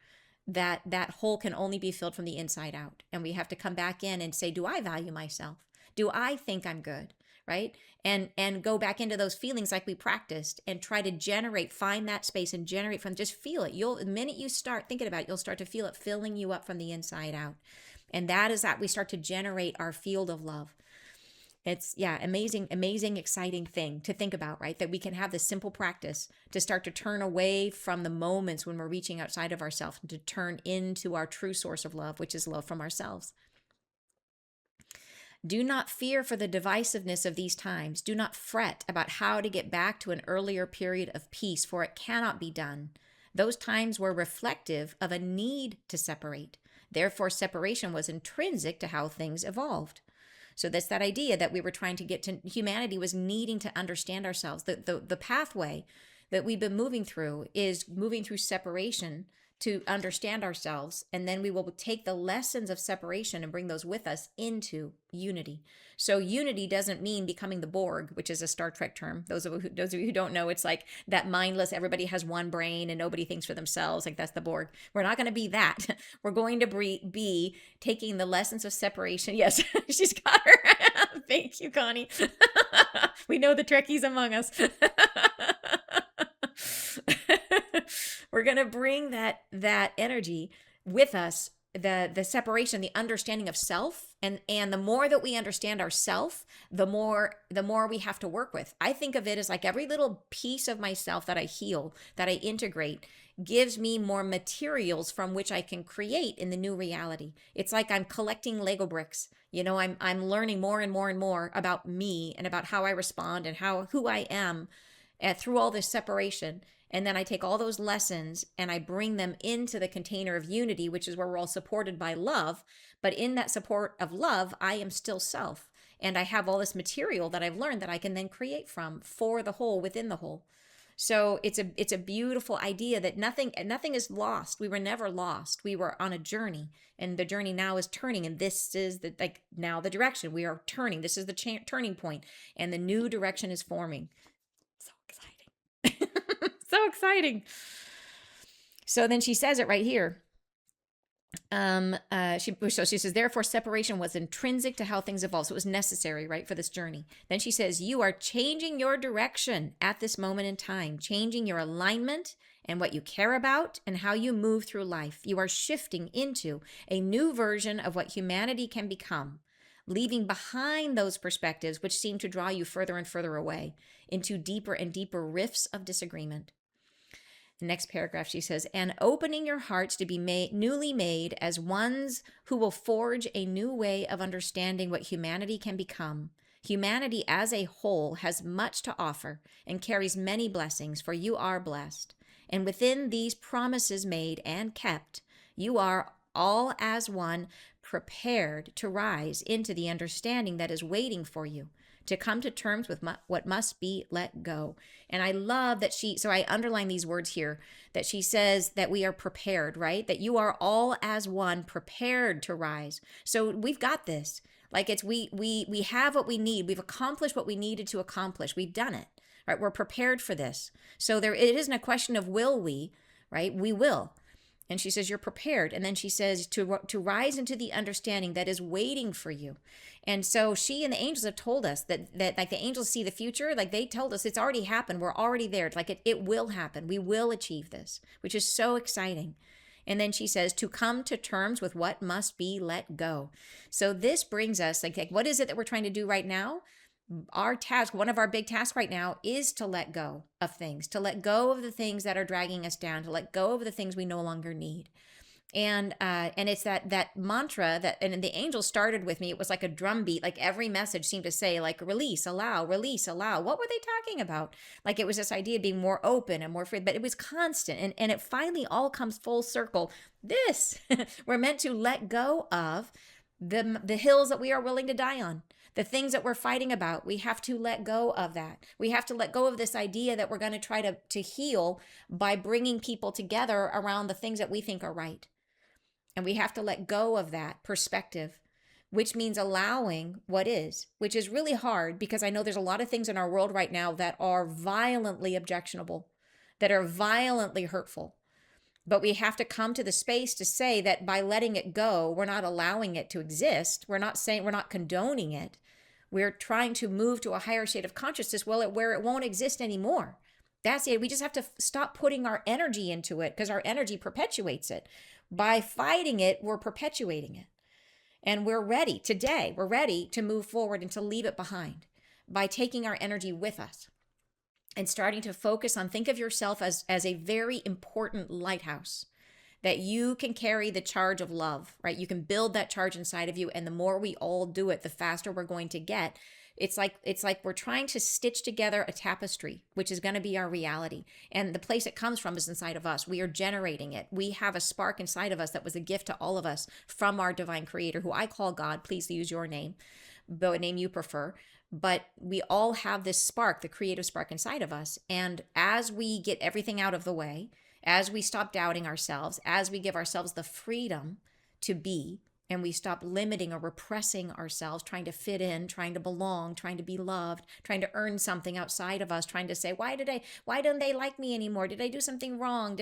that that hole can only be filled from the inside out. And we have to come back in and say, do I value myself? Do I think I'm good? Right? And go back into those feelings like we practiced and try to generate, find that space and generate from, just feel it. The minute you start thinking about it, you'll start to feel it filling you up from the inside out. And that is that we start to generate our field of love. It's, yeah, amazing, amazing, exciting thing to think about, right? That we can have this simple practice to start to turn away from the moments when we're reaching outside of ourselves and to turn into our true source of love, which is love from ourselves. Do not fear for the divisiveness of these times. Do not fret about how to get back to an earlier period of peace, for it cannot be done. Those times were reflective of a need to separate. Therefore, separation was intrinsic to how things evolved. So that's that idea that we were trying to get to. Humanity was needing to understand ourselves. The pathway that we've been moving through is moving through separation to understand ourselves, and then we will take the lessons of separation and bring those with us into unity. So unity doesn't mean becoming the Borg, which is a Star Trek term. Those of you who don't know, it's like that mindless, everybody has one brain and nobody thinks for themselves, like that's the Borg. We're not going to be that. We're going to be taking the lessons of separation. Yes, she's got her. Thank you, Connie. We know the Trekkies among us. We're going to bring that energy with us, the separation, the understanding of self, and the more that we understand ourself, the more we have to work with. I think of it as like every little piece of myself that I heal, that I integrate, gives me more materials from which I can create in the new reality. It's like I'm collecting Lego bricks. You know, I'm learning more and more and more about me and about how I respond and who I am through all this separation. And then I take all those lessons and I bring them into the container of unity, which is where we're all supported by love. But in that support of love, I am still self. And I have all this material that I've learned that I can then create from for the whole within the whole. So it's a beautiful idea that nothing is lost. We were never lost. We were on a journey, and the journey now is turning. And this is now the direction we are turning. This is the turning point, and the new direction is forming. So exciting. So exciting. So then she says it right here. She says, therefore, separation was intrinsic to how things evolve. So it was necessary, right, for this journey. Then she says, you are changing your direction at this moment in time, changing your alignment and what you care about and how you move through life. You are shifting into a new version of what humanity can become, leaving behind those perspectives which seem to draw you further and further away into deeper and deeper rifts of disagreement. The next paragraph, she says, and opening your hearts to be newly made as ones who will forge a new way of understanding what humanity can become. Humanity as a whole has much to offer and carries many blessings, for you are blessed. And within these promises made and kept, you are all as one prepared to rise into the understanding that is waiting for you, to come to terms with what must be let go. And I love that so I underline these words here, that she says that we are prepared, right? That you are all as one prepared to rise. So we've got this. Like we have what we need. We've accomplished what we needed to accomplish. We've done it, right? We're prepared for this. So it isn't a question of will we, right? We will. And she says, you're prepared. And then she says to rise into the understanding that is waiting for you. And so she and the angels have told us that like the angels see the future, like they told us it's already happened. We're already there. It's like it will happen. We will achieve this, which is so exciting. And then she says to come to terms with what must be let go. So this brings us like what is it that we're trying to do right now? Our task, one of our big tasks right now, is to let go of things, to let go of the things that are dragging us down, to let go of the things we no longer need. And it's that mantra and the angel started with me. It was like a drum beat. Like every message seemed to say like release, allow, release, allow. What were they talking about? Like it was this idea of being more open and more free, but it was constant. And it finally all comes full circle. We're meant to let go of the hills that we are willing to die on. The things that we're fighting about, we have to let go of that. We have to let go of this idea that we're going to try to heal by bringing people together around the things that we think are right. And we have to let go of that perspective, which means allowing what is, which is really hard because I know there's a lot of things in our world right now that are violently objectionable, that are violently hurtful. But we have to come to the space to say that by letting it go, we're not allowing it to exist. We're not saying, we're not condoning it. We're trying to move to a higher state of consciousness where it won't exist anymore. That's it. We just have to stop putting our energy into it, because our energy perpetuates it. By fighting it, we're perpetuating it. And we're ready today. We're ready to move forward and to leave it behind by taking our energy with us and starting to focus on, think of yourself as a very important lighthouse, that you can carry the charge of love, right? You can build that charge inside of you. And the more we all do it, the faster we're going to get. It's like we're trying to stitch together a tapestry, which is going to be our reality. And the place it comes from is inside of us. We are generating it. We have a spark inside of us that was a gift to all of us from our divine creator, who I call God. Please use your name, the name you prefer. But we all have this spark, the creative spark inside of us. And as we get everything out of the way, as we stop doubting ourselves, as we give ourselves the freedom to be, and we stop limiting or repressing ourselves, trying to fit in, trying to belong, trying to be loved, trying to earn something outside of us, trying to say, why don't they like me anymore? Did I do something wrong?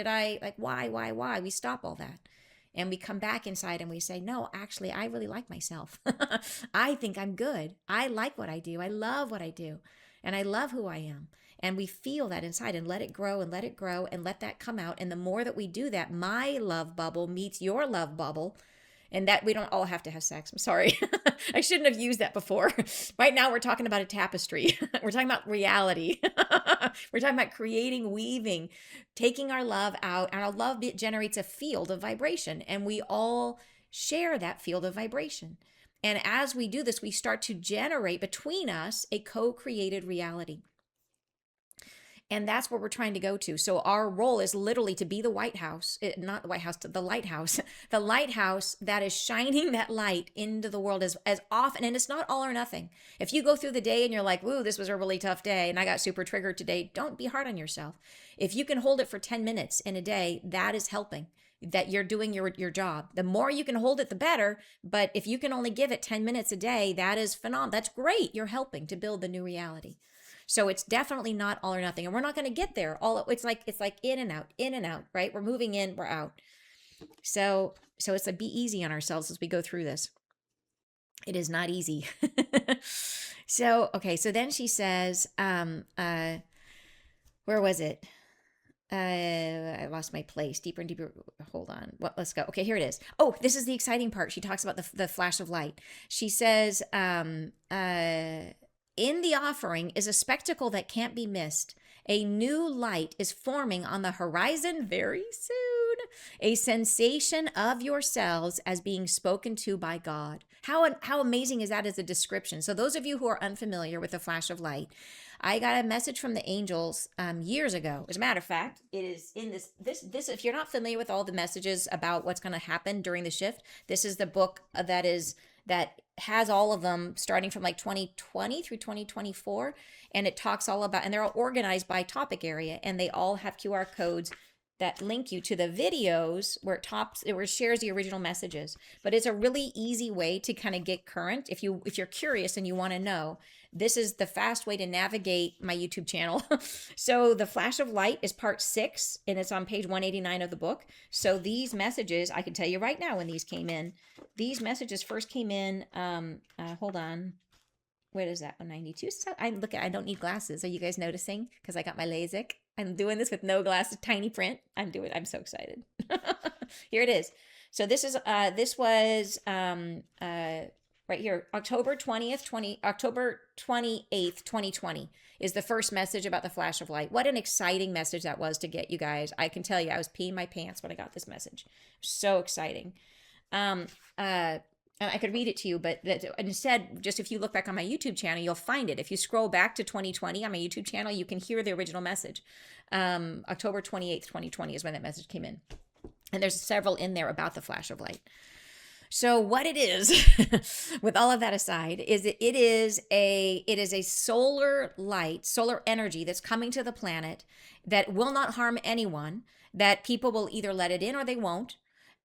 Why? We stop all that. And we come back inside and we say, no, actually, I really like myself. I think I'm good. I like what I do. I love what I do. And I love who I am. And we feel that inside and let it grow and let it grow and let that come out. And the more that we do that, my love bubble meets your love bubble. And that we don't all have to have sex. I'm sorry. I shouldn't have used that before. Right now, we're talking about a tapestry. We're talking about reality. We're talking about creating, weaving, taking our love out. And our love generates a field of vibration. And we all share that field of vibration. And as we do this, we start to generate between us a co-created reality. And that's where we're trying to go to. So our role is literally to be the White House, not the White House, the lighthouse, the lighthouse that is shining that light into the world as often. And it's not all or nothing. If you go through the day and you're like, woo, this was a really tough day and I got super triggered today, don't be hard on yourself. If you can hold it for 10 minutes in a day, that is helping, that you're doing your job. The more you can hold it, the better. But if you can only give it 10 minutes a day, that is phenomenal. That's great. You're helping to build the new reality. So it's definitely not all or nothing. And we're not going to get there. It's like in and out, right? We're moving in, we're out. So it's be easy on ourselves as we go through this. It is not easy. So then she says, where was it? I lost my place. Deeper and deeper. Hold on. Let's go. Okay, here it is. Oh, this is the exciting part. She talks about the flash of light. She says, in the offering is a spectacle that can't be missed. A new light is forming on the horizon very soon. A sensation of yourselves as being spoken to by God. How amazing is that as a description? So those of you who are unfamiliar with the flash of light, I got a message from the angels years ago. As a matter of fact, it is in this. If you're not familiar with all the messages about what's going to happen during the shift, this is the book that has all of them starting from like 2020 through 2024. And it talks all about, and they're all organized by topic area, and they all have QR codes that link you to the videos where it shares the original messages. But it's a really easy way to kind of get current. If you're curious and you want to know, this is the fast way to navigate my YouTube channel. So the flash of light is part 6, and it's on page 189 of the book. So these messages, I can tell you right now when these came in. These messages first came in, hold on. What is that, 192? I don't need glasses. Are you guys noticing? Because I got my LASIK. I'm doing this with no glasses, tiny print. I'm so excited. Here it is. So this was right here, October 28th, 2020 is the first message about the flash of light. What an exciting message that was to get, you guys. I can tell you, I was peeing my pants when I got this message. So exciting. And I could read it to you, but instead, just if you look back on my YouTube channel, you'll find it. If you scroll back to 2020 on my YouTube channel, you can hear the original message. October 28th, 2020 is when that message came in. And there's several in there about the flash of light. So what it is, with all of that aside, is it is a solar light, solar energy that's coming to the planet that will not harm anyone, that people will either let it in or they won't.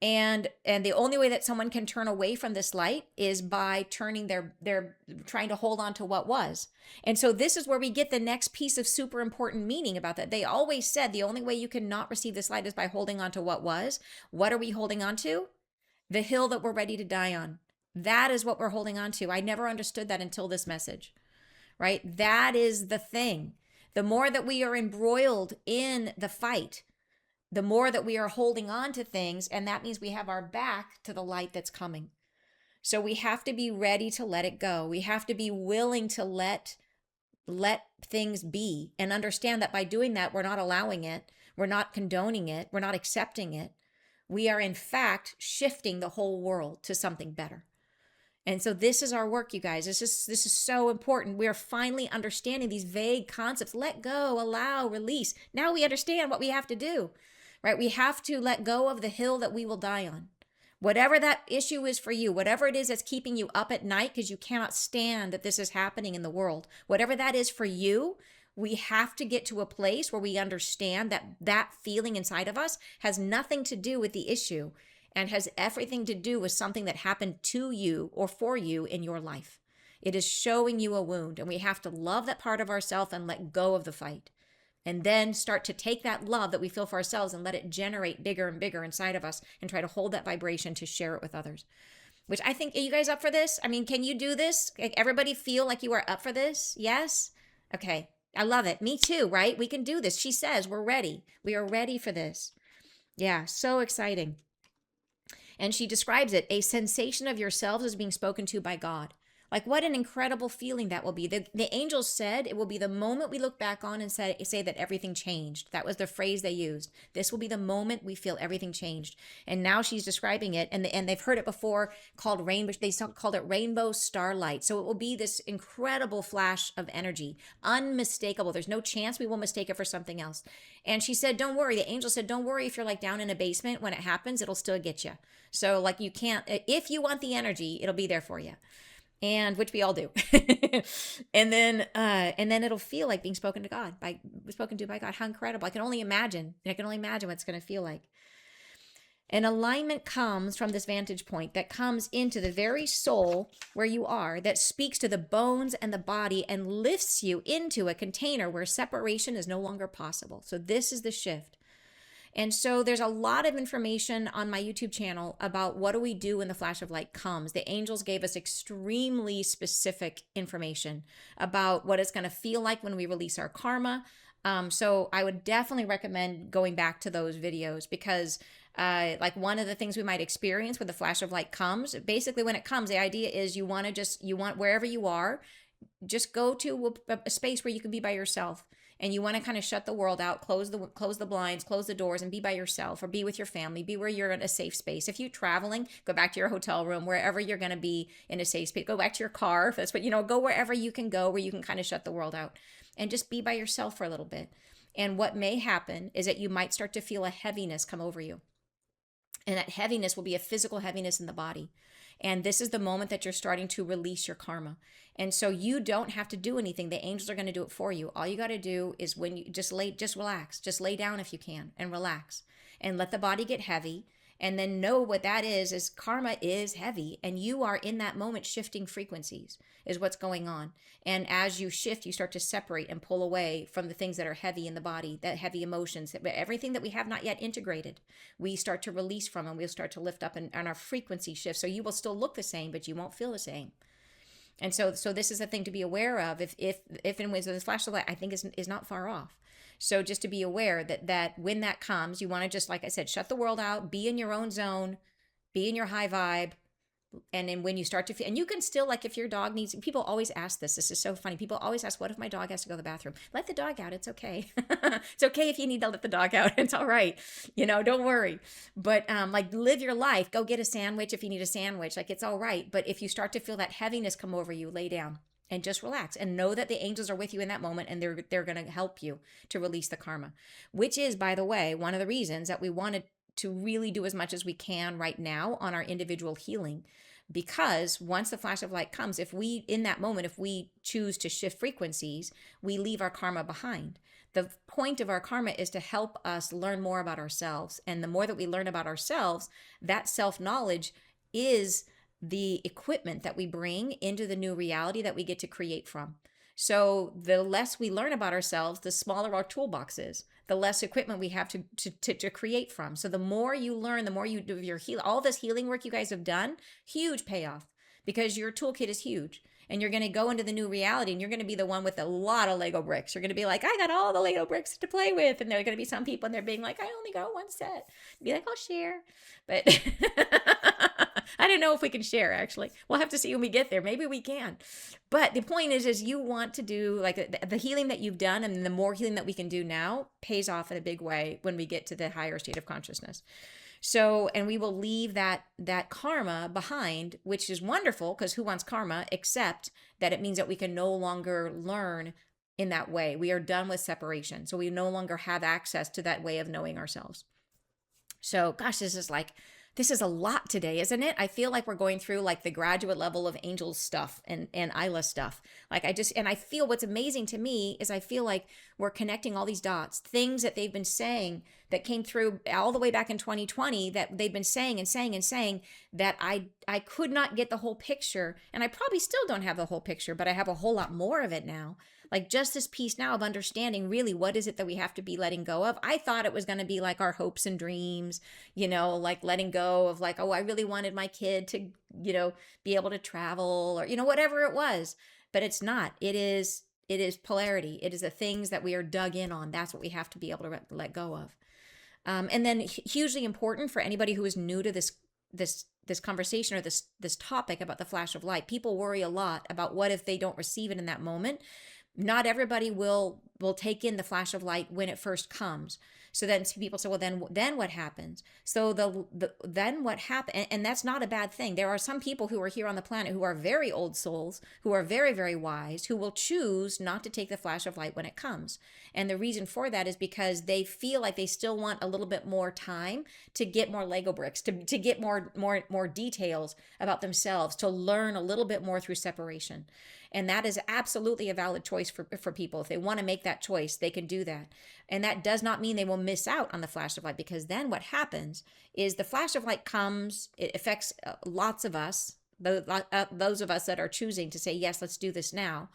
And the only way that someone can turn away from this light is by turning their trying to hold on to what was. And so this is where we get the next piece of super important meaning about that. They always said the only way you can not receive this light is by holding on to what was. What are we holding on to? The hill that we're ready to die on. That is what we're holding on to. I never understood that until this message, right? That is the thing. The more that we are embroiled in the fight, the more that we are holding on to things, and that means we have our back to the light that's coming. So we have to be ready to let it go. We have to be willing to let things be and understand that by doing that, we're not allowing it, we're not condoning it, we're not accepting it. We are in fact shifting the whole world to something better. And so this is our work, you guys. This is so important. We are finally understanding these vague concepts. Let go, allow, release. Now we understand what we have to do, right? We have to let go of the hill that we will die on. Whatever that issue is for you, whatever it is that's keeping you up at night because you cannot stand that this is happening in the world, whatever that is for you, we have to get to a place where we understand that that feeling inside of us has nothing to do with the issue and has everything to do with something that happened to you or for you in your life. It is showing you a wound, and we have to love that part of ourselves and let go of the fight. And then start to take that love that we feel for ourselves and let it generate bigger and bigger inside of us and try to hold that vibration to share it with others. Which I think, are you guys up for this? I mean, can you do this? Everybody feel like you are up for this? Yes? Okay. I love it. Me too, right? We can do this. She says we're ready. We are ready for this. Yeah, so exciting. And she describes it, a sensation of yourselves as being spoken to by God. Like, what an incredible feeling that will be. The angels said it will be the moment we look back on and say that everything changed. That was the phrase they used. This will be the moment we feel everything changed. And now she's describing it, and they've heard it before, called rainbow. They called it rainbow starlight. So it will be this incredible flash of energy, unmistakable. There's no chance we will mistake it for something else. And she said, don't worry. The angel said, don't worry if you're like down in a basement. When it happens, it'll still get you. So like you can't, if you want the energy, it'll be there for you. And which we all do. and then it'll feel like being spoken to by God. How incredible. I can only imagine what it's going to feel like. An alignment comes from this vantage point that comes into the very soul where you are, that speaks to the bones and the body and lifts you into a container where separation is no longer possible. So this is the shift. And so there's a lot of information on my YouTube channel about what do we do when the flash of light comes. The angels gave us extremely specific information about what it's going to feel like when we release our karma. So I would definitely recommend going back to those videos because like one of the things we might experience when the flash of light comes, basically when it comes, the idea is you want wherever you are, just go to a space where you can be by yourself. And you want to kind of shut the world out, close the blinds, close the doors, and be by yourself or be with your family, be where you're in a safe space. If you're traveling, go back to your hotel room, wherever you're going to be in a safe space. Go back to your car, if that's what, go wherever you can go, where you can kind of shut the world out and just be by yourself for a little bit. And what may happen is that you might start to feel a heaviness come over you. And that heaviness will be a physical heaviness in the body. And this is the moment that you're starting to release your karma. And so you don't have to do anything. The angels are going to do it for you. All you got to do is when you just relax, just lay down if you can and relax and let the body get heavy. And then know what that is karma is heavy. And you are in that moment shifting frequencies is what's going on. And as you shift, you start to separate and pull away from the things that are heavy in the body, that heavy emotions, everything that we have not yet integrated, we start to release from and we'll start to lift up and our frequency shifts. So you will still look the same, but you won't feel the same. And so this is a thing to be aware of. If and when the flash of light, I think is not far off. So just to be aware that when that comes, you want to just, like I said, shut the world out, be in your own zone, be in your high vibe. And then when you start to feel, and you can still, like if your dog needs, people always ask this is so funny. People always ask, what if my dog has to go to the bathroom? Let the dog out. It's okay. It's okay if you need to let the dog out. It's all right. Don't worry. But like live your life. Go get a sandwich if you need a sandwich. Like it's all right. But if you start to feel that heaviness come over you, lay down and just relax and know that the angels are with you in that moment and they're going to help you to release the karma, which is, by the way, one of the reasons that we wanted to really do as much as we can right now on our individual healing. Because once the flash of light comes, if we, in that moment, if we choose to shift frequencies, we leave our karma behind. The point of our karma is to help us learn more about ourselves. And the more that we learn about ourselves, that self-knowledge is the equipment that we bring into the new reality that we get to create from. So the less we learn about ourselves, the smaller our toolbox is, the less equipment we have to create from. So the more you learn, the more you do your all this healing work you guys have done, huge payoff, because your toolkit is huge. And you're going to go into the new reality and you're going to be the one with a lot of Lego bricks. You're going to be like, I got all the Lego bricks to play with. And there are going to be some people and they're being like, I only got one set. Be like, I'll share. But I don't know if we can share, actually. We'll have to see when we get there. Maybe we can. But the point is you want to do like the healing that you've done, and the more healing that we can do now pays off in a big way when we get to the higher state of consciousness. So, and we will leave that karma behind, which is wonderful, because who wants karma, except that it means that we can no longer learn in that way. We are done with separation. So we no longer have access to that way of knowing ourselves. So, gosh, this is a lot today, isn't it? I feel like we're going through like the graduate level of angel stuff and Isla stuff. Like I feel what's amazing to me is I feel like we're connecting all these dots, things that they've been saying that came through all the way back in 2020 that they've been saying and saying and saying that I could not get the whole picture. And I probably still don't have the whole picture, but I have a whole lot more of it now. Like just this piece now of understanding really what is it that we have to be letting go of. I thought it was going to be like our hopes and dreams, like letting go of like, oh, I really wanted my kid to, be able to travel or, whatever it was, but it's not. It is polarity. It is the things that we are dug in on. That's what we have to be able to let go of. And then hugely important for anybody who is new to this conversation or this topic about the flash of light. People worry a lot about what if they don't receive it in that moment. Not everybody will take in the flash of light when it first comes. So then people say, well, then what happens? So then what happens? And that's not a bad thing. There are some people who are here on the planet who are very old souls, who are very, very wise, who will choose not to take the flash of light when it comes. And the reason for that is because they feel like they still want a little bit more time to get more Lego bricks, to get more details about themselves, to learn a little bit more through separation. And that is absolutely a valid choice for people. If they want to make that choice, they can do that. And that does not mean they will miss out on the flash of light, because then what happens is the flash of light comes, it affects lots of us, those of us that are choosing to say, yes, let's do this now.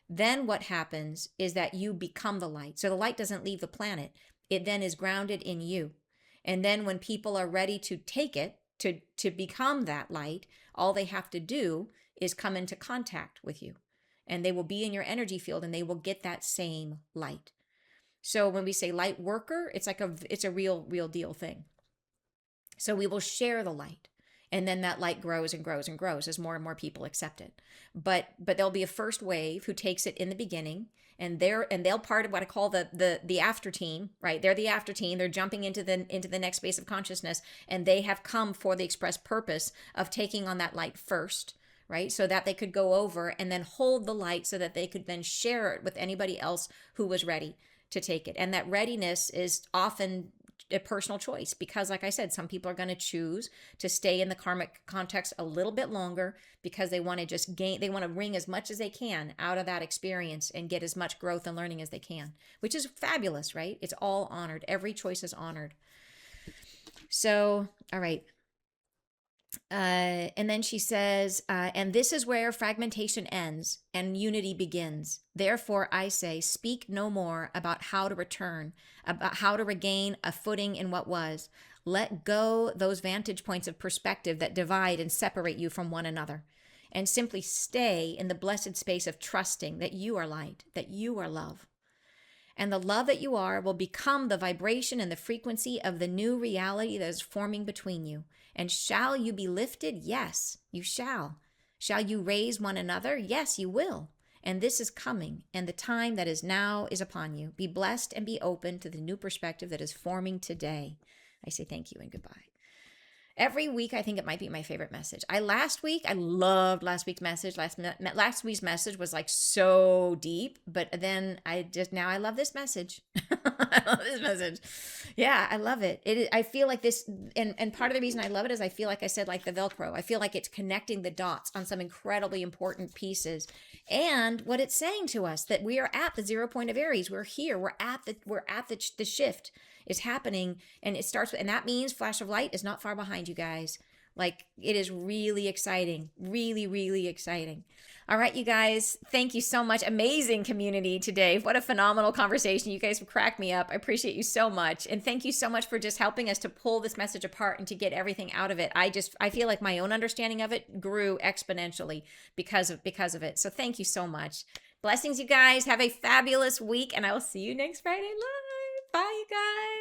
Then what happens is that you become the light. So the light doesn't leave the planet. It then is grounded in you. And then when people are ready to take it, to become that light, all they have to do is come into contact with you. And they will be in your energy field and they will get that same light. So when we say light worker, it's like it's a real deal thing. So we will share the light. And then that light grows and grows and grows as more and more people accept it. But there'll be a first wave who takes it in the beginning, and they'll part of what I call the after team, right? They're the after team. They're jumping into the next space of consciousness, and they have come for the express purpose of taking on that light first, right? So that they could go over and then hold the light so that they could then share it with anybody else who was ready to take it. And that readiness is often a personal choice, because like I said, some people are going to choose to stay in the karmic context a little bit longer because they want to they want to wring as much as they can out of that experience and get as much growth and learning as they can, which is fabulous, right? It's all honored. Every choice is honored. So, all right. And then she says, and this is where fragmentation ends and unity begins. Therefore, I say, speak no more about how to return, about how to regain a footing in what was. Let go those vantage points of perspective that divide and separate you from one another, and simply stay in the blessed space of trusting that you are light, that you are love. And the love that you are will become the vibration and the frequency of the new reality that is forming between you. And shall you be lifted? Yes, you shall. Shall you raise one another? Yes, you will. And this is coming, and the time that is now is upon you. Be blessed and be open to the new perspective that is forming today. I say thank you and goodbye. Every week, I think it might be my favorite message. I loved last week's message. Last week's message was like so deep, but then now I love this message. I love this message. Yeah, I love it. I feel like this, and part of the reason I love it is I feel like I said, like the Velcro. I feel like it's connecting the dots on some incredibly important pieces, and what it's saying to us that we are at the 0 point of Aries. We're here. The shift is happening, and it starts with, and that means flash of light is not far behind you guys. Like, it is really exciting, really, really exciting. All right, you guys, thank you so much. Amazing community today. What a phenomenal conversation. You guys have cracked me up. I appreciate you so much. And thank you so much for just helping us to pull this message apart and to get everything out of it. I feel like my own understanding of it grew exponentially because of it. So thank you so much. Blessings, you guys. Have a fabulous week, and I will see you next Friday live. Bye, you guys.